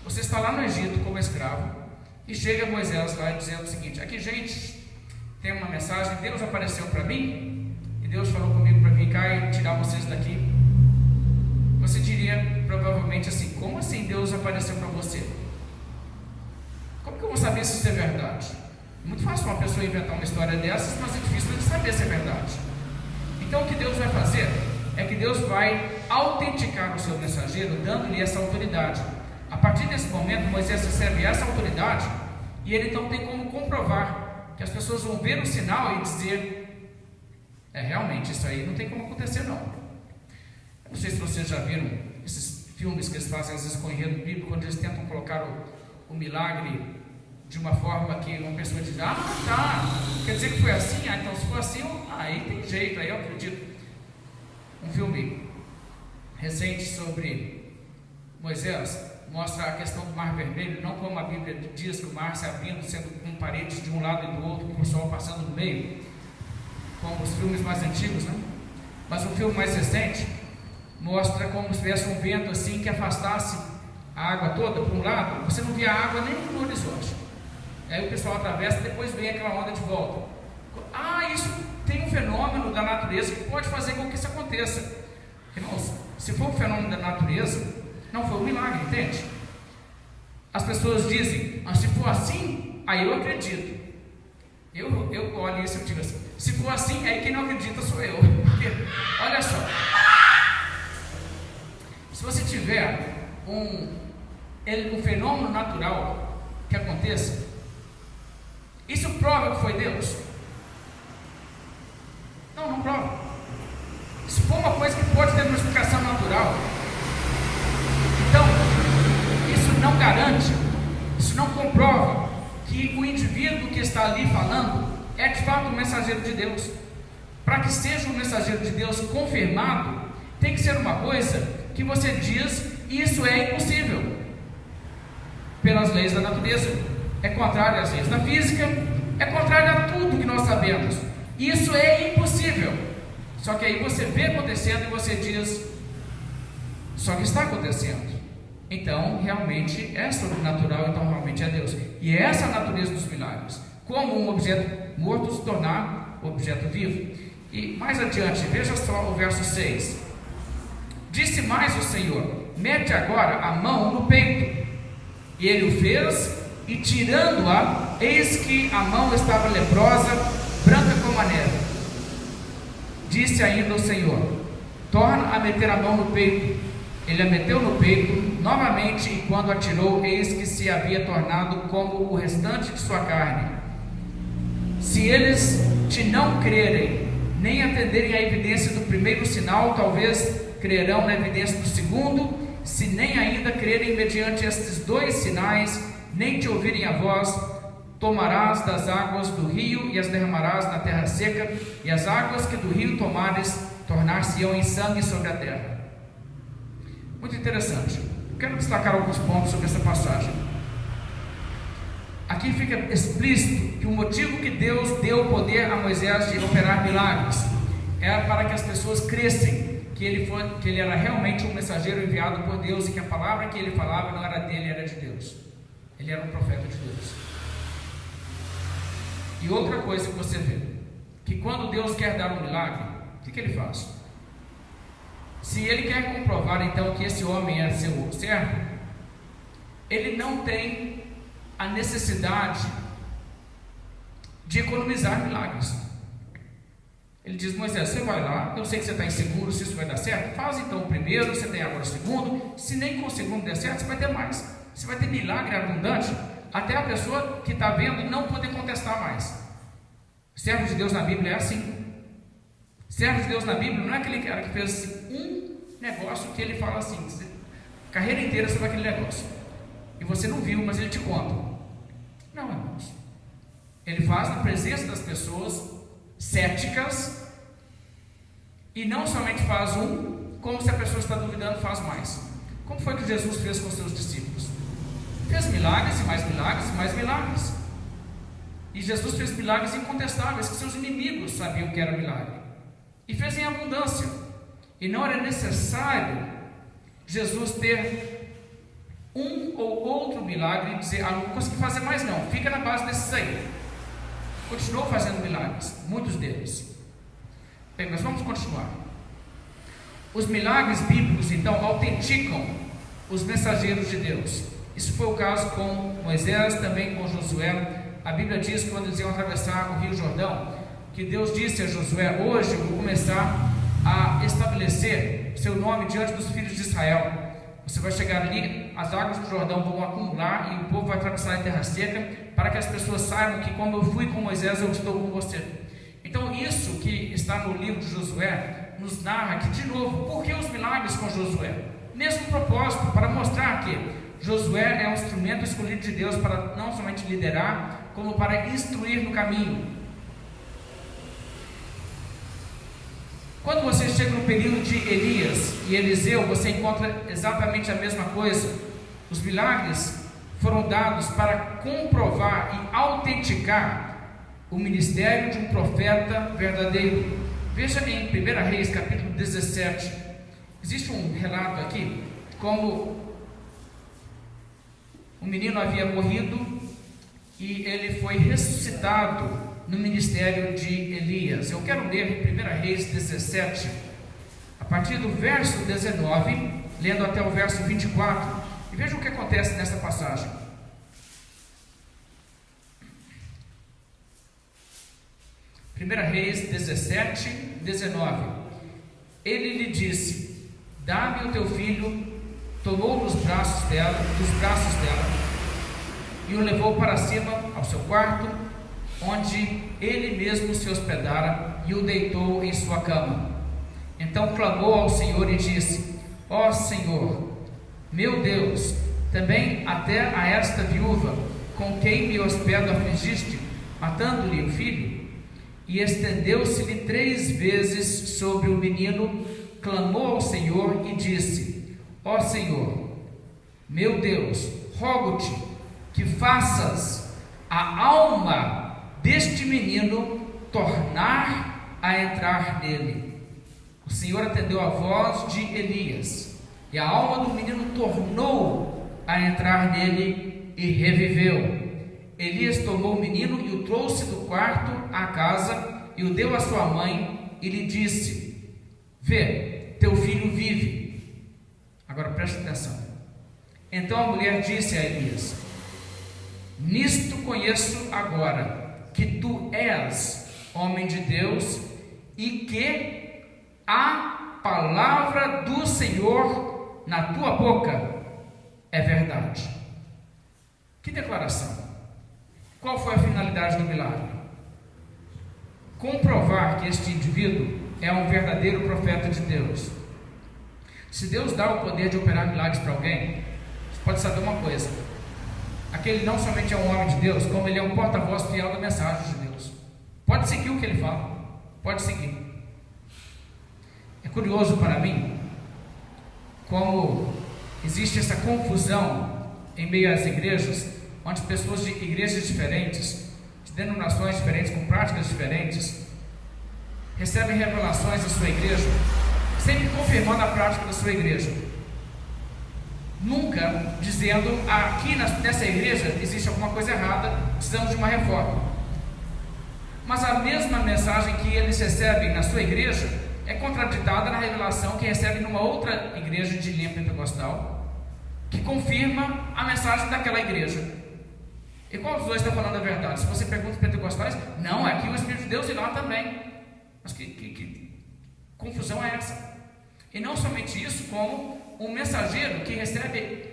você está lá no Egito como escravo, e chega Moisés lá dizendo o seguinte: aqui gente, tem uma mensagem, Deus apareceu para mim, e Deus falou comigo para vir cá e tirar vocês daqui. Você diria provavelmente assim: como assim Deus apareceu para você? Como que eu vou saber se isso é verdade? É muito fácil uma pessoa inventar uma história dessas, mas é difícil de saber se é verdade. Então o que Deus vai fazer é que Deus vai autenticar o seu mensageiro, dando-lhe essa autoridade. A partir desse momento, Moisés recebe essa autoridade e ele então tem como comprovar, que as pessoas vão ver o sinal e dizer: realmente isso aí não tem como acontecer não. Eu não sei se vocês já viram esses filmes que eles fazem às vezes com enredo bíblico, quando eles tentam colocar o milagre de uma forma que uma pessoa diz: ah, tá, quer dizer que foi assim? Ah, então se for assim, aí tem jeito, aí eu acredito. Um filme recente sobre Moisés mostra a questão do Mar Vermelho, não como a Bíblia diz que o mar se abrindo, sendo com paredes de um lado e do outro, com o sol passando no meio, como os filmes mais antigos, né? Mas o filme mais recente mostra como se tivesse um vento assim que afastasse a água toda para um lado, você não via água nem no horizonte. Aí o pessoal atravessa e depois vem aquela onda de volta. Ah, isso tem um fenômeno da natureza que pode fazer com que isso aconteça. Irmãos, se for um fenômeno da natureza, não foi um milagre, entende? As pessoas dizem: mas se for assim, aí eu acredito. Eu olho isso e digo assim, se for assim, aí quem não acredita sou eu. Porque, olha só, se você tiver um fenômeno natural que aconteça, isso prova que foi Deus? Não prova. Se for uma coisa que pode ter uma explicação natural, então isso não garante, isso não comprova que o indivíduo que está ali falando é de fato um mensageiro de Deus. Para que seja um mensageiro de Deus confirmado, tem que ser uma coisa que você diz, isso é impossível pelas leis da natureza, é contrário às leis da física, é contrário a tudo que nós sabemos, isso é impossível. Só que aí você vê acontecendo e você diz, só que está acontecendo, então realmente é sobrenatural, então realmente é Deus. E é essa a natureza dos milagres, como um objeto morto se tornar objeto vivo. E mais adiante, veja só o verso 6. Disse mais o Senhor, mete agora a mão no peito. E ele o fez, e tirando-a, eis que a mão estava leprosa, branca como a neve. Disse ainda o Senhor, torna a meter a mão no peito. Ele a meteu no peito novamente, e quando a tirou, eis que se havia tornado como o restante de sua carne. Se eles te não crerem, nem atenderem à evidência do primeiro sinal, talvez crerão na evidência do segundo. Se nem ainda crerem mediante estes dois sinais, nem te ouvirem a voz, tomarás das águas do rio e as derramarás na terra seca, e as águas que do rio tomares tornar-se-ão em sangue sobre a terra. Muito interessante. Quero destacar alguns pontos sobre essa passagem. Aqui fica explícito que o motivo que Deus deu poder a Moisés de operar milagres era para que as pessoas crescem que ele era realmente um mensageiro enviado por Deus, e que a palavra que ele falava não era dele, era de Deus. Ele era um profeta de Deus. E outra coisa que você vê, que quando Deus quer dar um milagre, o que ele faz? Se ele quer comprovar então que esse homem é seu servo, ele não tem a necessidade de economizar milagres. Ele diz, Moisés, você vai lá, eu sei que você está inseguro se isso vai dar certo, faz então o primeiro, você tem agora o segundo, se nem com o segundo der certo, você vai ter mais, você vai ter milagre abundante, até a pessoa que está vendo não poder contestar mais. Servo de Deus na Bíblia é assim. Servo de Deus na Bíblia não é aquele cara que fez assim, um negócio que ele fala assim, carreira inteira sobre aquele negócio, e você não viu, mas ele te conta. Não, irmãos, ele faz na presença das pessoas céticas, e não somente faz um, como se a pessoa está duvidando, faz mais. Como foi que Jesus fez com seus discípulos? Fez milagres e mais milagres e mais milagres. E Jesus fez milagres incontestáveis, que seus inimigos sabiam que era milagre, e fez em abundância. E não era necessário Jesus ter um ou outro milagre e dizer, não consegui fazer mais não, fica na base desses aí. Continuou fazendo milagres, muitos deles. Bem, mas vamos continuar. Os milagres bíblicos então autenticam os mensageiros de Deus. Isso foi o caso com Moisés, também com Josué. A Bíblia diz que quando eles iam atravessar o rio Jordão, que Deus disse a Josué, hoje eu vou começar a estabelecer seu nome diante dos filhos de Israel. Você vai chegar ali, as águas do Jordão vão acumular, e o povo vai atravessar a terra seca, para que as pessoas saibam que como eu fui com Moisés, eu estou com você. Então isso que está no livro de Josué, nos narra que, de novo, por que os milagres com Josué? Mesmo propósito, para mostrar que Josué é um instrumento escolhido de Deus para não somente liderar, como para instruir no caminho. Quando você chega no período de Elias e Eliseu, você encontra exatamente a mesma coisa. Os milagres foram dados para comprovar e autenticar o ministério de um profeta verdadeiro. Veja em 1 Reis, capítulo 17. Existe um relato aqui, como um menino havia morrido e ele foi ressuscitado no ministério de Elias. Eu quero ler em 1 Reis 17, a partir do verso 19, lendo até o verso 24, e veja o que acontece nessa passagem. 1 Reis 17, 19. Ele lhe disse: dá-me o teu filho. Tomou dos braços dela e o levou para cima ao seu quarto, onde ele mesmo se hospedara, e o deitou em sua cama. Então clamou ao Senhor e disse: ó Senhor, meu Deus, também até a esta viúva com quem me hospedo afligiste, matando-lhe o filho? E estendeu-se-lhe 3 vezes sobre o menino, clamou ao Senhor e disse: ó Senhor, meu Deus, rogo-te que faças a alma deste menino tornar a entrar nele. O Senhor atendeu a voz de Elias, e a alma do menino tornou a entrar nele e reviveu. Elias tomou o menino e o trouxe do quarto à casa e o deu à sua mãe e lhe disse: vê, teu filho vive. Agora preste atenção. Então a mulher disse a Elias: nisto conheço agora que tu és homem de Deus e que a palavra do Senhor na tua boca é verdade. Que declaração! Qual foi a finalidade do milagre? Comprovar que este indivíduo é um verdadeiro profeta de Deus. Se Deus dá o poder de operar milagres para alguém, você pode saber uma coisa: aquele não somente é um homem de Deus, como ele é um porta-voz fiel da mensagem de Deus. Pode seguir o que ele fala, pode seguir. É curioso para mim como existe essa confusão em meio às igrejas, onde pessoas de igrejas diferentes, de denominações diferentes, com práticas diferentes, recebem revelações da sua igreja, sempre confirmando a prática da sua igreja, nunca dizendo: aqui nessa igreja existe alguma coisa errada, precisamos de uma reforma. Mas a mesma mensagem que eles recebem na sua igreja é contraditada na revelação que recebem numa outra igreja de linha pentecostal, que confirma a mensagem daquela igreja. E qual dos dois está falando a verdade? Se você pergunta os pentecostais, não, é aqui o Espírito de Deus e lá também. Mas que confusão é essa? E não somente isso, como um mensageiro que recebe,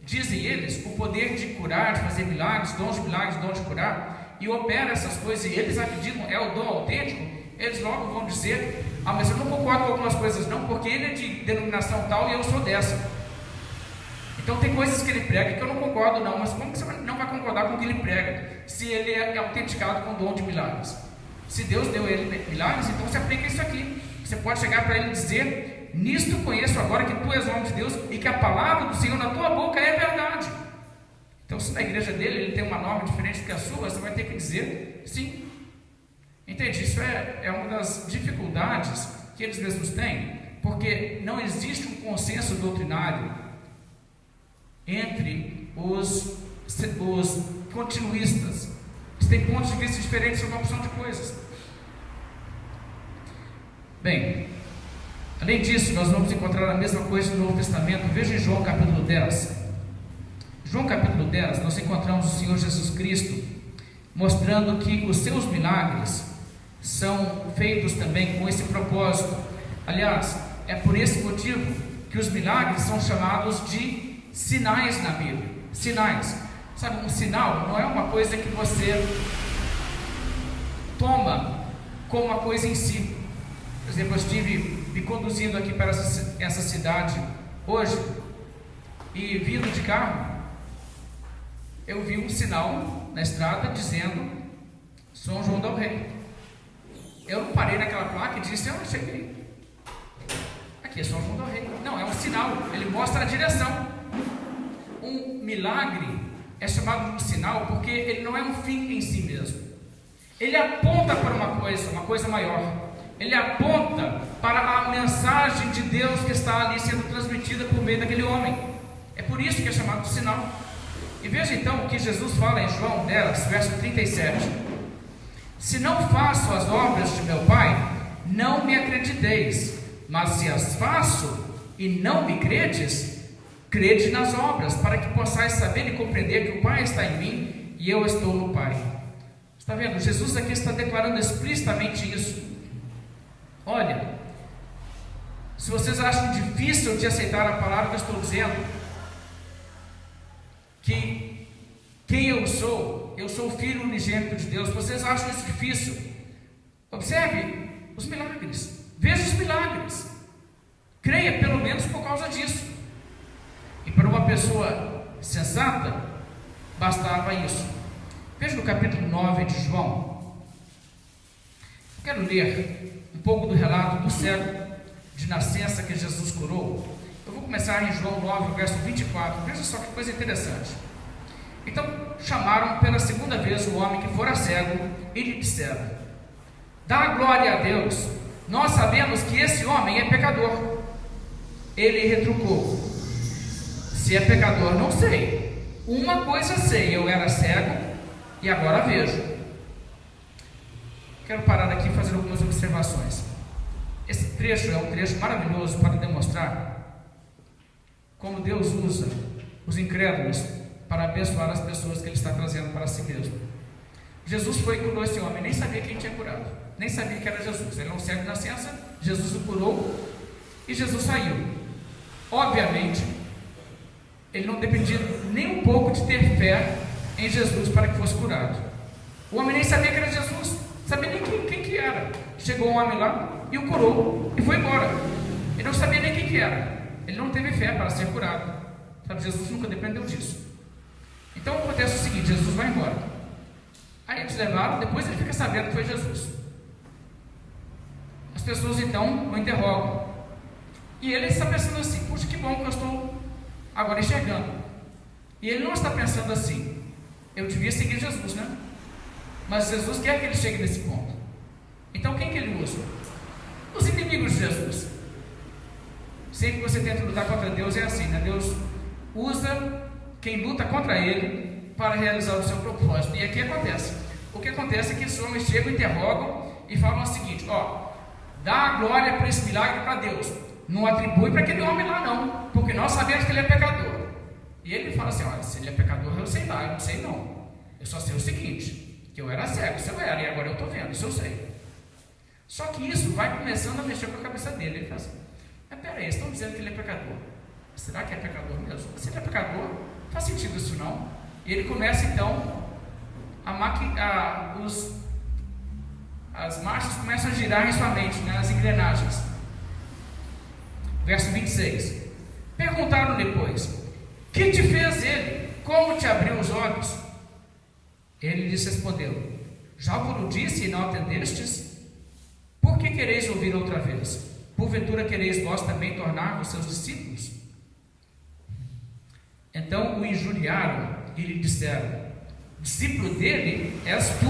dizem eles, o poder de curar, de fazer milagres, dons de curar, e opera essas coisas, e eles acreditam, é o dom autêntico, eles logo vão dizer: mas eu não concordo com algumas coisas não, porque ele é de denominação tal e eu sou dessa. Então tem coisas que ele prega que eu não concordo não, mas como que você não vai concordar com o que ele prega, se ele é autenticado com o dom de milagres? Se Deus deu a ele milagres, então você aplica isso aqui. Você pode chegar para ele e dizer: nisto conheço agora que tu és homem de Deus e que a palavra do Senhor na tua boca é verdade. Então, se na igreja dele ele tem uma norma diferente do que a sua, você vai ter que dizer sim. Entende? Isso é uma das dificuldades que eles mesmos têm, porque não existe um consenso doutrinário entre os continuistas. Eles têm pontos de vista diferentes sobre uma opção de coisas. Bem, além disso, nós vamos encontrar a mesma coisa no Novo Testamento. Veja em João capítulo 10. João capítulo 10, nós encontramos o Senhor Jesus Cristo mostrando que os seus milagres são feitos também com esse propósito. Aliás, é por esse motivo que os milagres são chamados de sinais na Bíblia. Sinais. Sabe, um sinal não é uma coisa que você toma como uma coisa em si. Por exemplo, eu estive me conduzindo aqui para essa cidade hoje, e vindo de carro, eu vi um sinal na estrada dizendo São João del Rei. Eu não parei naquela placa e disse: eu cheguei. Aqui é São João del Rei. Não, é um sinal, ele mostra a direção. Um milagre é chamado de um sinal porque ele não é um fim em si mesmo. Ele aponta para uma coisa maior. Ele aponta para a mensagem de Deus que está ali sendo transmitida por meio daquele homem. É por isso que é chamado de sinal. E veja então o que Jesus fala em João 10, verso 37. Se não faço as obras de meu Pai, não me acrediteis, mas se as faço e não me credes, crede nas obras, para que possais saber e compreender que o Pai está em mim e eu estou no Pai. Está vendo? Jesus aqui está declarando explicitamente isso. Olha, se vocês acham difícil de aceitar a palavra que eu estou dizendo, que quem eu sou o Filho unigênito de Deus, vocês acham isso difícil? Observe os milagres, veja os milagres, creia pelo menos por causa disso. E para uma pessoa sensata, bastava isso. Veja no capítulo 9 de João. Quero ler um pouco do relato do cego de nascença que Jesus curou. Eu vou começar em João 9, verso 24. Veja só que coisa interessante. Então chamaram pela segunda vez o homem que fora cego e lhe disseram: dá glória a Deus, nós sabemos que esse homem é pecador. Ele retrucou: se é pecador, não sei. Uma coisa sei, eu era cego e agora vejo. Quero parar aqui e fazer algumas observações. Esse trecho é um trecho maravilhoso para demonstrar como Deus usa os incrédulos para abençoar as pessoas que Ele está trazendo para si mesmo. Jesus foi e curou esse homem, nem sabia quem tinha curado, nem sabia que era Jesus. Ele era um cego de nascença, Jesus o curou e Jesus saiu. Obviamente, ele não dependia nem um pouco de ter fé em Jesus para que fosse curado. O homem nem sabia que era Jesus, sabia nem quem que era. Chegou um homem lá e o curou e foi embora. Ele não sabia nem quem que era. Ele não teve fé para ser curado. Sabe, Jesus nunca dependeu disso. Então acontece o seguinte: Jesus vai embora. Aí eles levaram, depois ele fica sabendo que foi Jesus. As pessoas então o interrogam. E ele está pensando assim: puxa, que bom que eu estou agora enxergando. E ele não está pensando assim: eu devia seguir Jesus, né? Mas Jesus quer que ele chegue nesse ponto. Então quem que ele usa? Os inimigos de Jesus. Sempre que você tenta lutar contra Deus é assim, né? Deus usa quem luta contra Ele para realizar o seu propósito. E aqui acontece. O que acontece é que esses homens chegam, interrogam e falam o seguinte: ó, dá a glória por esse milagre para Deus, não atribui para aquele homem lá não, porque nós sabemos que ele é pecador. E ele fala assim: olha, se ele é pecador eu sei lá, eu não sei não, eu só sei o seguinte, que eu era cego, isso eu era, e agora eu estou vendo, isso eu sei. Só que isso vai começando a mexer com a cabeça dele. Ele fala assim: mas peraí, eles estão dizendo que ele é pecador, será que é pecador mesmo? Se ele é pecador, não faz sentido isso não. E ele começa então as marchas começam a girar em sua mente, né, as engrenagens. Verso 26. Perguntaram depois: que te fez ele? Como te abriu os olhos? Ele lhes respondeu: já vos disse e não atendestes? Por que quereis ouvir outra vez? Porventura quereis vós também tornar-vos seus discípulos? Então o injuriaram e lhe disseram: discípulo dele és tu,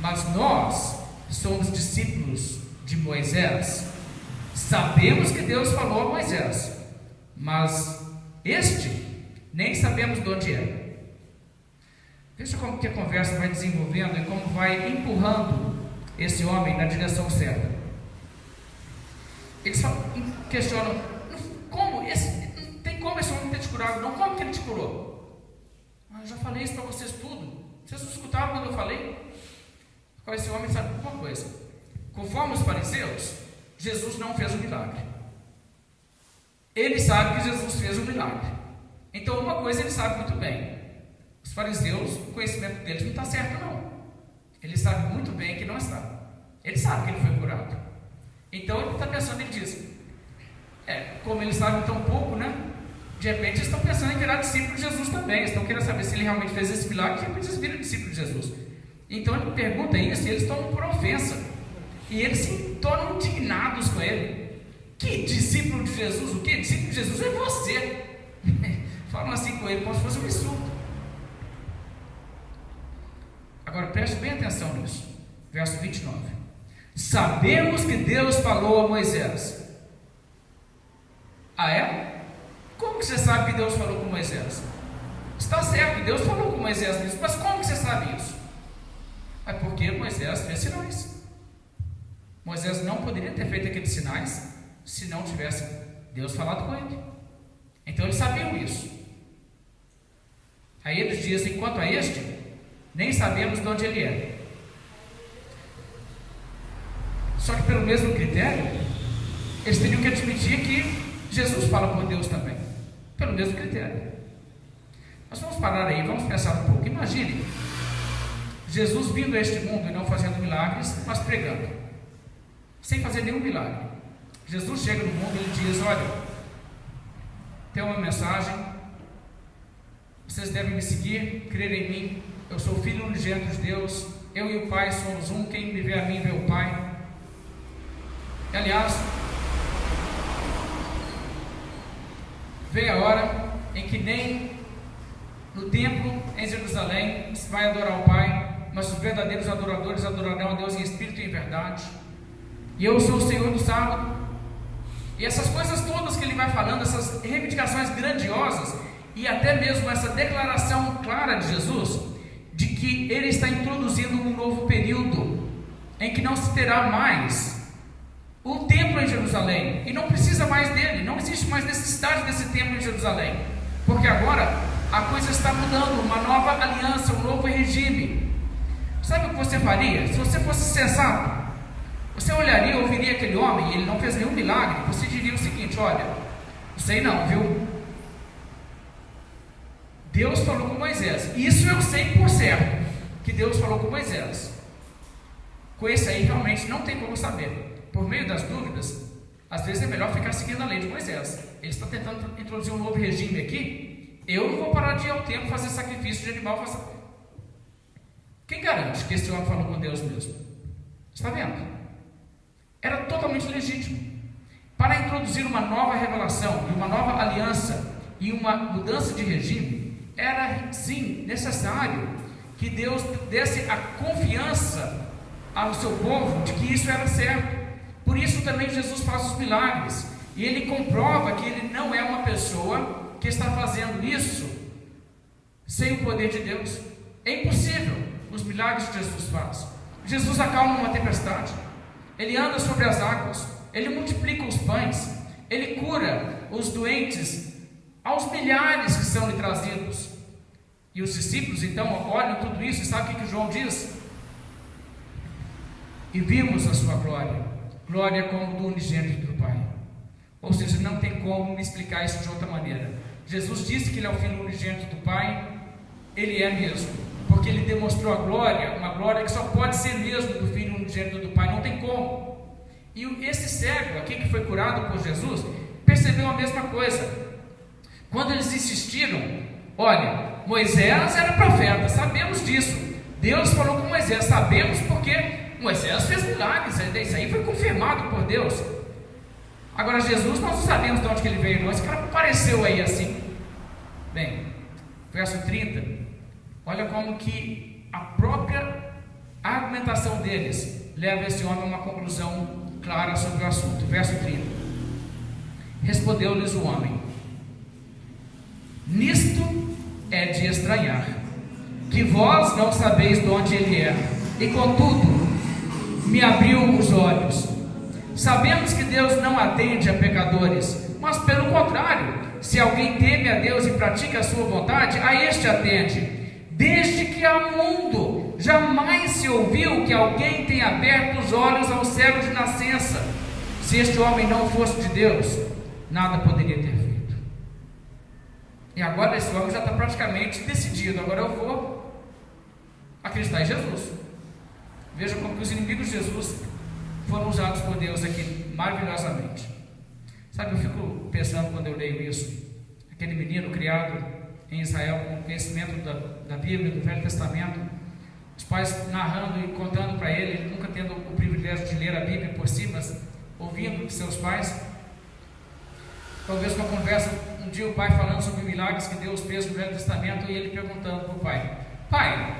mas nós somos discípulos de Moisés. Sabemos que Deus falou a Moisés, mas este nem sabemos de onde é. Veja como que a conversa vai desenvolvendo e como vai empurrando esse homem na direção certa. Eles questionam: como tem como esse homem ter te curado? Não, como que ele te curou? Eu já falei isso para vocês tudo. Vocês não escutaram quando eu falei? Agora esse homem sabe uma coisa: conforme os fariseus, Jesus não fez o milagre. Ele sabe que Jesus fez o milagre. Então uma coisa ele sabe muito bem: os fariseus, o conhecimento deles não está certo não. Ele sabe muito bem que não está. Ele sabe que ele foi curado. Então ele está pensando, ele diz: como ele sabe tão pouco, né? De repente eles estão pensando em virar discípulo de Jesus também. Eles estão querendo saber se ele realmente fez esse milagre. De repente eles viram discípulo de Jesus. Então ele pergunta isso e eles tomam por ofensa. E eles se tornam indignados com ele. Que discípulo de Jesus? O que? Discípulo de Jesus é você. Falam assim com ele como se fosse um insulto. Agora preste bem atenção nisso. Verso 29. Sabemos que Deus falou a Moisés. Ah é? Como que você sabe que Deus falou com Moisés? Está certo, Deus falou com Moisés nisso, mas como que você sabe isso? É porque Moisés fez sinais. Moisés não poderia ter feito aqueles sinais se não tivesse Deus falado com ele. Então eles sabiam isso. Aí eles dizem: quanto a este, nem sabemos de onde ele é. Só que pelo mesmo critério, eles teriam que admitir que Jesus fala por Deus também, pelo mesmo critério. Nós vamos parar aí, vamos pensar um pouco. Imagine Jesus vindo a este mundo e não fazendo milagres, mas pregando, sem fazer nenhum milagre. Jesus chega no mundo e ele diz: olha, tem uma mensagem, vocês devem me seguir, crer em mim, eu sou o Filho unigênito de Deus, eu e o Pai somos um, quem me vê a mim vê o Pai. Aliás, veio a hora em que nem no templo em Jerusalém se vai adorar o Pai, mas os verdadeiros adoradores adorarão a Deus em espírito e em verdade. E eu sou o Senhor do sábado. E essas coisas todas que ele vai falando, essas reivindicações grandiosas, e até mesmo essa declaração clara de Jesus, de que ele está introduzindo um novo período, em que não se terá mais o templo em Jerusalém, e não precisa mais dele, não existe mais necessidade desse templo em Jerusalém, porque agora a coisa está mudando, uma nova aliança, um novo regime. Sabe o que você faria? Se você fosse sensato, você olharia, ouviria aquele homem, e ele não fez nenhum milagre, você diria o seguinte: olha, não sei não, viu? Deus falou com Moisés, isso eu sei por certo, que Deus falou com Moisés. Com esse aí realmente não tem como saber. Por meio das dúvidas, às vezes é melhor ficar seguindo a lei de Moisés. Ele está tentando introduzir um novo regime aqui. Eu não vou parar de ir ao templo fazer sacrifício de animal. Quem garante que esse homem falou com Deus mesmo? Está vendo? Era totalmente legítimo. Para introduzir uma nova revelação, uma nova aliança e uma mudança de regime, era sim necessário que Deus desse a confiança ao seu povo de que isso era certo. Por isso também Jesus faz os milagres, e ele comprova que ele não é uma pessoa que está fazendo isso sem o poder de Deus. É impossível os milagres que Jesus faz. Jesus acalma uma tempestade, ele anda sobre as águas, ele multiplica os pães, ele cura os doentes aos milhares que são lhe trazidos. E os discípulos então olham tudo isso e sabem o que João diz? E vimos a sua glória, glória como do unigênito do Pai. Ou seja, não tem como me explicar isso de outra maneira. Jesus disse que ele é o Filho unigênito do Pai, ele é mesmo, porque ele demonstrou a glória, uma glória que só pode ser mesmo do Filho unigênito do Pai, não tem como. E esse cego aqui que foi curado por Jesus, percebeu a mesma coisa. Quando eles insistiram, olha, Moisés era profeta, sabemos disso, Deus falou com Moisés, sabemos porque Moisés fez milagres, isso aí foi confirmado por Deus. Agora Jesus, nós não sabemos de onde que ele veio, não. Esse cara apareceu aí assim. Bem, verso 30, olha como que a própria argumentação deles leva esse homem a uma conclusão clara sobre o assunto. Verso 30, respondeu-lhes o homem: nisto é de estranhar, que vós não sabeis de onde ele é, e contudo me abriu os olhos. Sabemos que Deus não atende a pecadores, mas pelo contrário, se alguém teme a Deus e pratica a sua vontade, a este atende. Desde que há mundo, jamais se ouviu que alguém tenha aberto os olhos ao cego de nascença. Se este homem não fosse de Deus, nada poderia ter feito. E agora esse homem já está praticamente decidido: agora eu vou acreditar em Jesus. Veja como que os inimigos de Jesus foram usados por Deus aqui maravilhosamente. Sabe, eu fico pensando quando eu leio isso, aquele menino criado em Israel com conhecimento da Bíblia, do Velho Testamento, os pais narrando e contando para ele, nunca tendo o privilégio de ler a Bíblia por si, mas ouvindo de seus pais. Talvez uma conversa, um dia o pai falando sobre milagres que Deus fez no Velho Testamento, e ele perguntando para o pai: pai,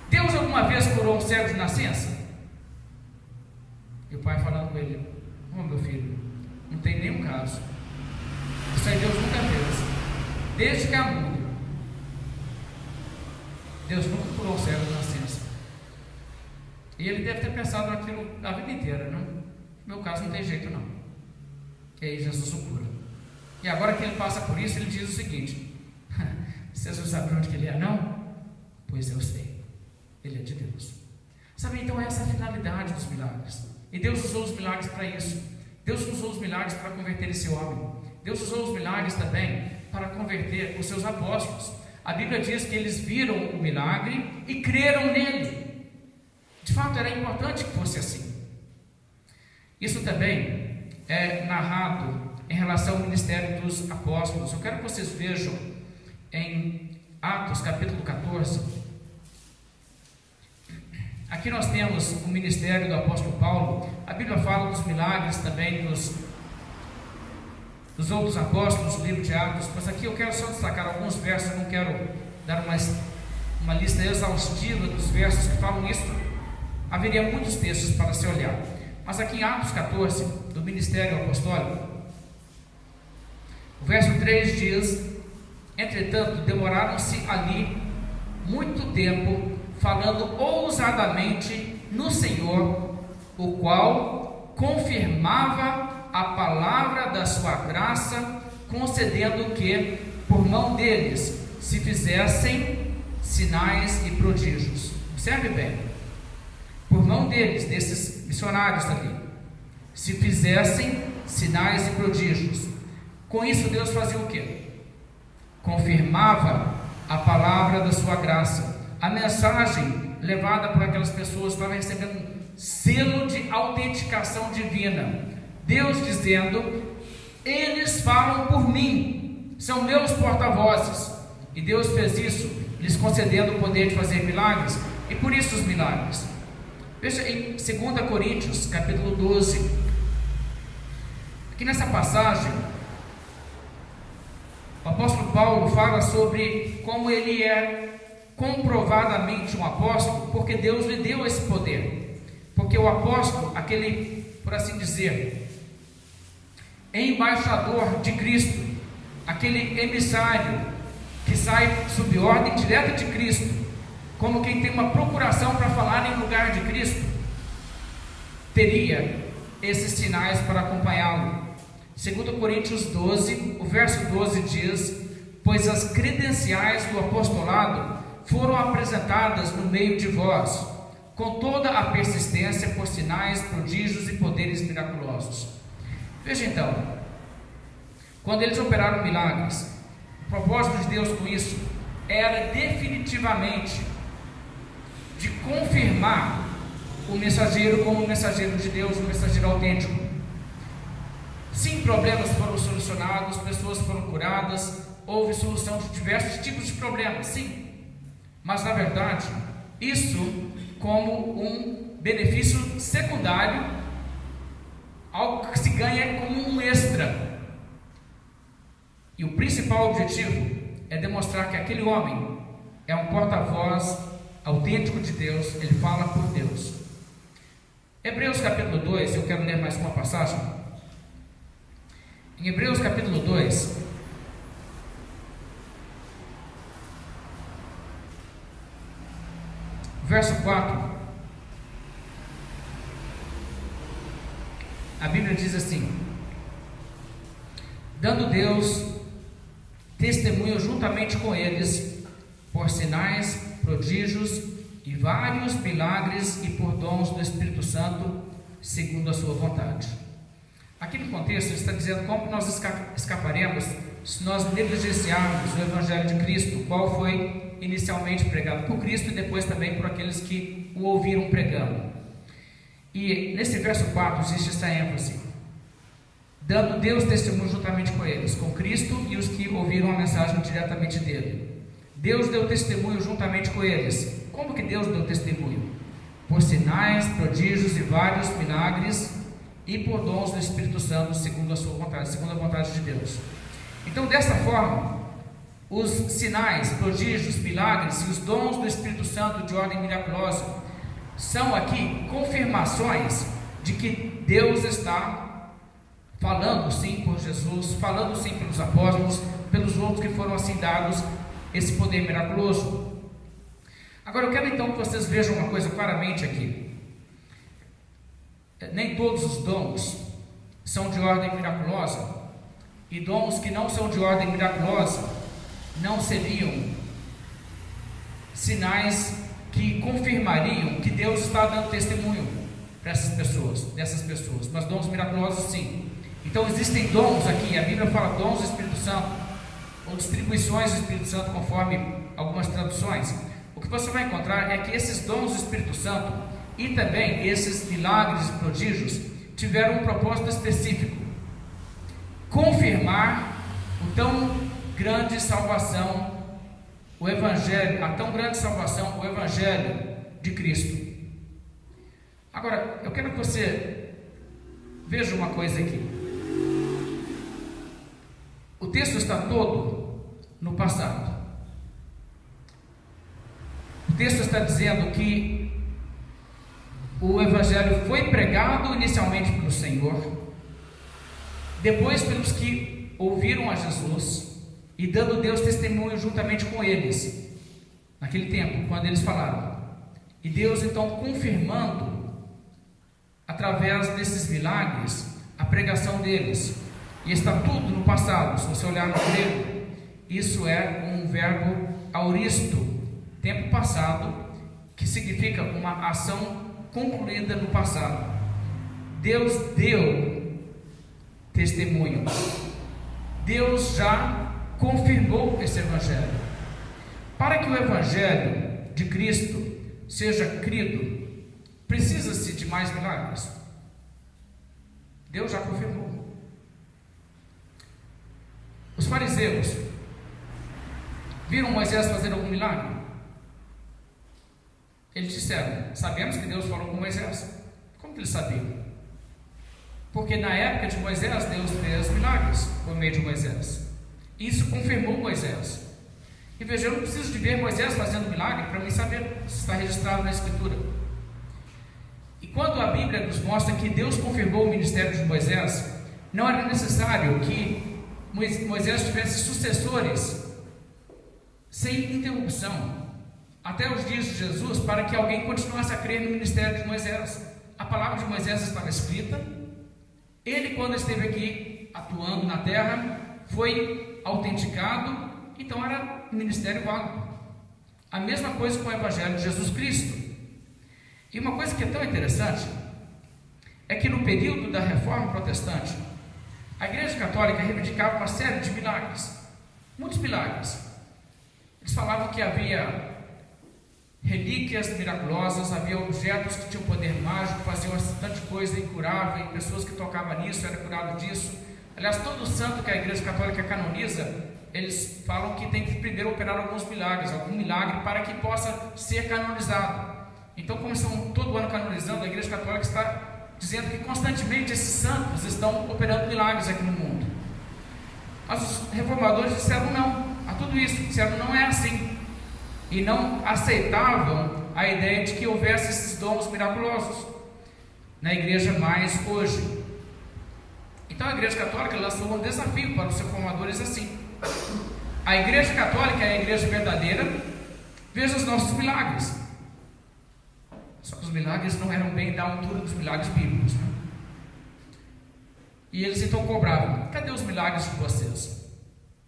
Deus alguma vez curou um cego de nascença? E o pai falando com ele: oh meu filho, não tem nenhum caso, isso aí Deus nunca fez, desde que há mundo, Deus nunca curou um cego de nascença. E ele deve ter pensado naquilo a vida inteira, não? No meu caso não tem jeito não. E aí Jesus o cura. E agora que ele passa por isso, ele diz o seguinte: Vocês não sabem onde que ele é, não? Pois eu sei. Ele é de Deus. Sabe, então essa é a finalidade dos milagres. E Deus usou os milagres para isso. Deus usou os milagres para converter esse homem. Deus usou os milagres também para converter os seus apóstolos. A Bíblia diz que eles viram o milagre e creram nele. De fato, era importante que fosse assim. Isso também é narrado em relação ao ministério dos apóstolos. Eu quero que vocês vejam em Atos capítulo 14. Aqui nós temos o ministério do apóstolo Paulo. A Bíblia fala dos milagres também dos outros apóstolos no livro de Atos, mas aqui eu quero só destacar alguns versos. Eu não quero dar uma lista exaustiva dos versos que falam isso. Haveria muitos textos para se olhar, mas aqui em Atos 14, do ministério apostólico, o verso 3 diz: entretanto, demoraram-se ali muito tempo, falando ousadamente no Senhor, o qual confirmava a palavra da sua graça, concedendo que, por mão deles, se fizessem sinais e prodígios. Observe bem, por mão deles, desses missionários ali, se fizessem sinais e prodígios. Com isso Deus fazia o quê? Confirmava a palavra da sua graça. A mensagem levada por aquelas pessoas estava recebendo um selo de autenticação divina. Deus dizendo: eles falam por mim, são meus porta-vozes. E Deus fez isso, lhes concedendo o poder de fazer milagres, e por isso os milagres. Veja em 2 Coríntios capítulo 12. Aqui nessa passagem, o apóstolo Paulo fala sobre como ele é comprovadamente um apóstolo, porque Deus lhe deu esse poder. Porque o apóstolo, aquele, por assim dizer, embaixador de Cristo, aquele emissário que sai sob ordem direta de Cristo, como quem tem uma procuração para falar em lugar de Cristo, teria esses sinais para acompanhá-lo. 2 Coríntios 12, o verso 12 diz: pois as credenciais do apostolado foram apresentadas no meio de vós, com toda a persistência por sinais, prodígios e poderes miraculosos. Veja então, quando eles operaram milagres, o propósito de Deus com isso era definitivamente de confirmar o mensageiro como o mensageiro de Deus, o mensageiro autêntico. Sim, problemas foram solucionados, pessoas foram curadas, houve solução de diversos tipos de problemas, sim, mas na verdade, isso como um benefício secundário, algo que se ganha como um extra. E o principal objetivo é demonstrar que aquele homem é um porta-voz autêntico de Deus, ele fala por Deus. Hebreus capítulo 2, eu quero ler mais uma passagem. Em Hebreus capítulo 2, verso 4, a Bíblia diz assim: dando Deus testemunho juntamente com eles, por sinais, prodígios e vários milagres e por dons do Espírito Santo, segundo a sua vontade. Aqui no contexto ele está dizendo como nós escaparemos se nós negligenciarmos o Evangelho de Cristo, o qual foi inicialmente pregado por Cristo e depois também por aqueles que o ouviram pregando. E nesse verso 4 existe essa ênfase: dando Deus testemunho juntamente com eles, com Cristo e os que ouviram a mensagem diretamente dele. Deus deu testemunho juntamente com eles. Como que Deus deu testemunho? Por sinais, prodígios e vários milagres e por dons do Espírito Santo, segundo a sua vontade, segundo a vontade de Deus. Então, dessa forma, os sinais, prodígios, milagres e os dons do Espírito Santo de ordem miraculosa são aqui confirmações de que Deus está falando sim por Jesus, falando sim pelos apóstolos, pelos outros que foram assim dados esse poder miraculoso. Agora eu quero então que vocês vejam uma coisa claramente aqui. Nem todos os dons são de ordem miraculosa, e dons que não são de ordem miraculosa não seriam sinais que confirmariam que Deus está dando testemunho para dessas pessoas, mas dons miraculosos sim. Então existem dons aqui, a Bíblia fala dons do Espírito Santo, ou distribuições do Espírito Santo, conforme algumas traduções. O que você vai encontrar é que esses dons do Espírito Santo e também esses milagres e prodígios tiveram um propósito específico: confirmar o tão grande salvação, o Evangelho, a tão grande salvação, o Evangelho de Cristo. Agora, eu quero que você veja uma coisa aqui. O texto está todo no passado. O texto está dizendo que o Evangelho foi pregado inicialmente pelo Senhor, depois pelos que ouviram a Jesus e dando Deus testemunho juntamente com eles, naquele tempo, quando eles falaram. E Deus então confirmando, através desses milagres, a pregação deles. E está tudo no passado. Se você olhar no grego, isso é um verbo auristo, tempo passado, que significa uma ação concluída no passado. Deus deu testemunho, Deus já confirmou esse Evangelho. Para que o Evangelho de Cristo seja crido, precisa-se de mais milagres. Deus já confirmou. Os fariseus viram Moisés fazer algum milagre? Eles disseram: sabemos que Deus falou com Moisés. Como que eles sabiam? Porque na época de Moisés, Deus fez milagres por meio de Moisés. Isso confirmou Moisés. E veja, eu não preciso de ver Moisés fazendo milagre para mim saber se está registrado na Escritura. E quando a Bíblia nos mostra que Deus confirmou o ministério de Moisés, não era necessário que Moisés tivesse sucessores sem interrupção até os dias de Jesus, para que alguém continuasse a crer no ministério de Moisés. A palavra de Moisés estava escrita, ele, quando esteve aqui atuando na terra, foi autenticado, então era ministério válido. A mesma coisa com o Evangelho de Jesus Cristo. E uma coisa que é tão interessante é que no período da Reforma Protestante, a Igreja Católica reivindicava uma série de milagres, muitos milagres. Eles falavam que havia relíquias miraculosas, havia objetos que tinham poder mágico, faziam bastante coisa e curavam, e pessoas que tocavam nisso eram curadas disso. Aliás, todo santo que a Igreja Católica canoniza, eles falam que tem que primeiro operar alguns milagres, algum milagre para que possa ser canonizado. Então, como estão todo ano canonizando, a Igreja Católica está dizendo que constantemente esses santos estão operando milagres aqui no mundo. Mas os reformadores disseram não a tudo isso, disseram não é assim, e não aceitavam a ideia de que houvesse esses dons miraculosos na igreja mais hoje. Então a Igreja Católica lançou um desafio para os reformadores assim: a Igreja Católica é a igreja verdadeira, veja os nossos milagres. Só que os milagres não eram bem da altura dos milagres bíblicos, né? E eles então cobravam: cadê os milagres de vocês?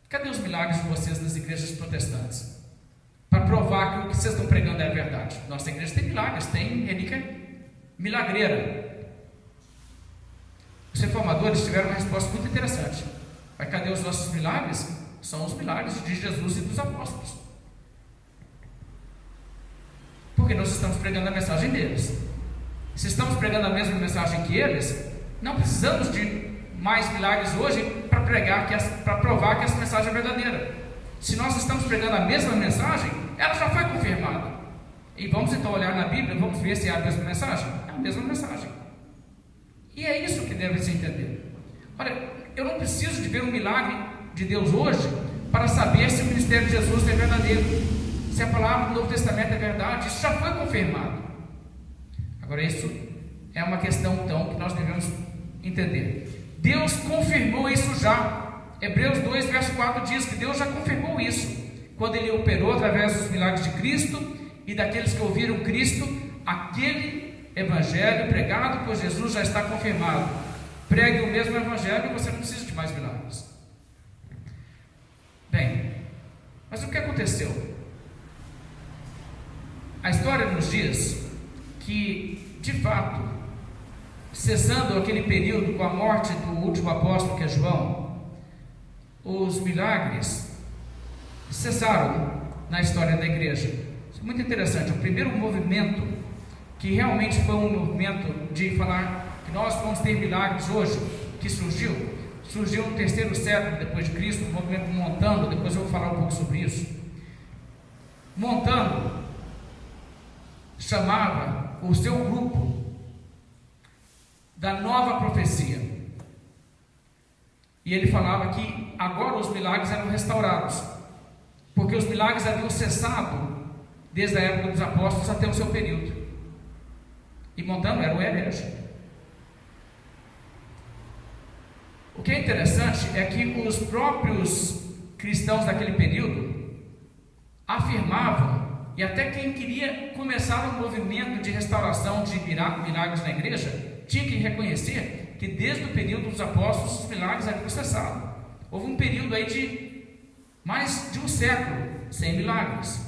Cadê os milagres de vocês nas igrejas protestantes? Para provar que o que vocês estão pregando é a verdade. Nossa igreja tem milagres, tem relíquia milagreira. Os reformadores tiveram uma resposta muito interessante: mas cadê os nossos milagres? São os milagres de Jesus e dos apóstolos. Porque nós estamos pregando a mensagem deles. Se estamos pregando a mesma mensagem que eles, não precisamos de mais milagres hoje para provar que essa mensagem é verdadeira. Se nós estamos pregando a mesma mensagem, ela já foi confirmada. E vamos então olhar na Bíblia, vamos ver se é a mesma mensagem. É a mesma mensagem. E é isso que deve se entender. Olha, eu não preciso de ver um milagre de Deus hoje para saber se o ministério de Jesus é verdadeiro, se a palavra do Novo Testamento é verdade. Isso já foi confirmado. Agora, isso é uma questão então que nós devemos entender. Deus confirmou isso já. Hebreus 2, verso 4 diz que Deus já confirmou isso quando Ele operou através dos milagres de Cristo e daqueles que ouviram Cristo. Aquele evangelho pregado por Jesus já está confirmado. Pregue o mesmo evangelho e você não precisa de mais milagres. Bem, Mas o que aconteceu? A história nos diz que, de fato, cessando aquele período com a morte do último apóstolo, que é João, os milagres cessaram na história da igreja. Isso é muito interessante. O primeiro movimento que realmente foi um movimento de falar que nós vamos ter milagres hoje, que surgiu no terceiro século depois de Cristo, o movimento Montano. Depois eu vou falar um pouco sobre isso. Montano chamava o seu grupo da nova profecia, e ele falava que agora os milagres eram restaurados, porque os milagres haviam cessado desde a época dos apóstolos até o seu período. E Montano era o herege. O que é interessante é que os próprios cristãos daquele período afirmavam, e até quem queria começar um movimento de restauração de milagres na igreja, tinha que reconhecer que desde o período dos apóstolos os milagres haviam cessado. Houve um período aí de mais de um século sem milagres.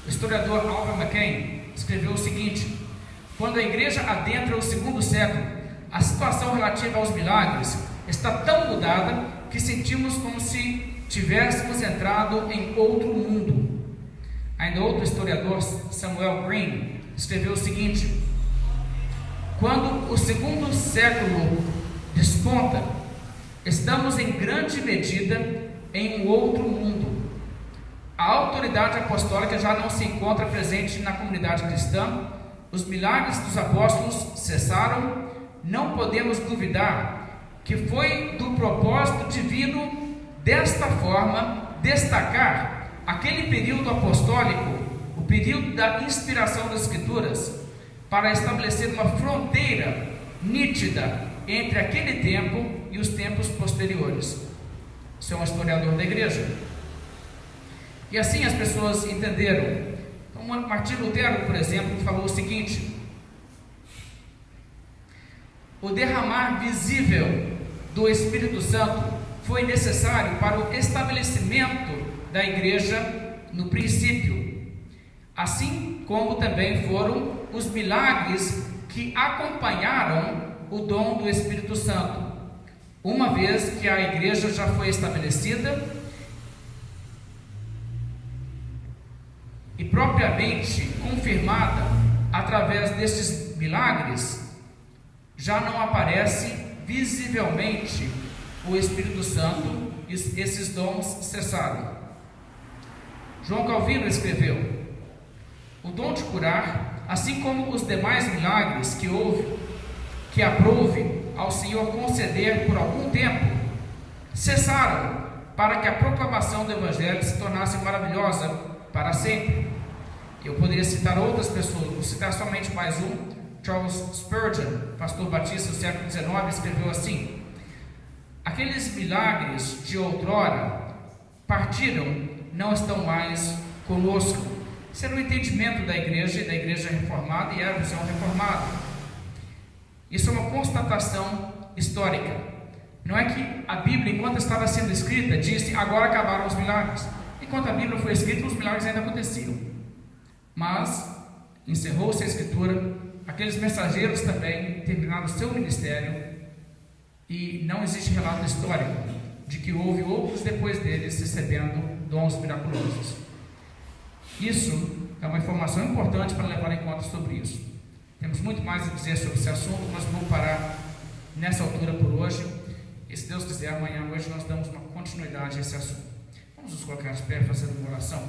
O historiador Alvin McCain escreveu o seguinte: quando a igreja adentra o segundo século, a situação relativa aos milagres está tão mudada que sentimos como se tivéssemos entrado em outro mundo. Ainda outro historiador, Samuel Green, escreveu o seguinte: quando o segundo século desponta, estamos em grande medida em um outro mundo. A autoridade apostólica já não se encontra presente na comunidade cristã, os milagres dos apóstolos cessaram. Não podemos duvidar que foi do propósito divino desta forma destacar aquele período apostólico, o período da inspiração das Escrituras, para estabelecer uma fronteira nítida entre aquele tempo e os tempos posteriores. Isso é um historiador da igreja. E assim as pessoas entenderam. Então, Martinho Lutero, por exemplo, falou o seguinte: o derramar visível do Espírito Santo foi necessário para o estabelecimento da igreja no princípio, assim como também foram os milagres que acompanharam o dom do Espírito Santo, uma vez que a igreja já foi estabelecida e propriamente confirmada através destes milagres. Já não aparece visivelmente o Espírito Santo e esses dons cessaram. João Calvino escreveu: o dom de curar, assim como os demais milagres que aprouve ao Senhor conceder por algum tempo, cessaram para que a proclamação do Evangelho se tornasse maravilhosa para sempre. Eu poderia citar outras pessoas, vou citar somente mais um. Charles Spurgeon, pastor batista do século XIX, escreveu assim: aqueles milagres de outrora partiram, não estão mais conosco. Isso era o entendimento da igreja reformada, e era a visão reformada. Isso é uma constatação histórica. Não é que a Bíblia, enquanto estava sendo escrita, disse agora acabaram os milagres. Enquanto a Bíblia foi escrita, os milagres ainda aconteciam. Mas encerrou-se a escritura, aqueles mensageiros também terminaram o seu ministério, e não existe relato histórico de que houve outros depois deles recebendo dons miraculosos. Isso é uma informação importante para levar em conta sobre isso. Temos muito mais a dizer sobre esse assunto, mas vamos parar nessa altura por hoje, e se Deus quiser, amanhã à noite nós damos uma continuidade a esse assunto. Vamos nos colocar de pé fazendo uma oração.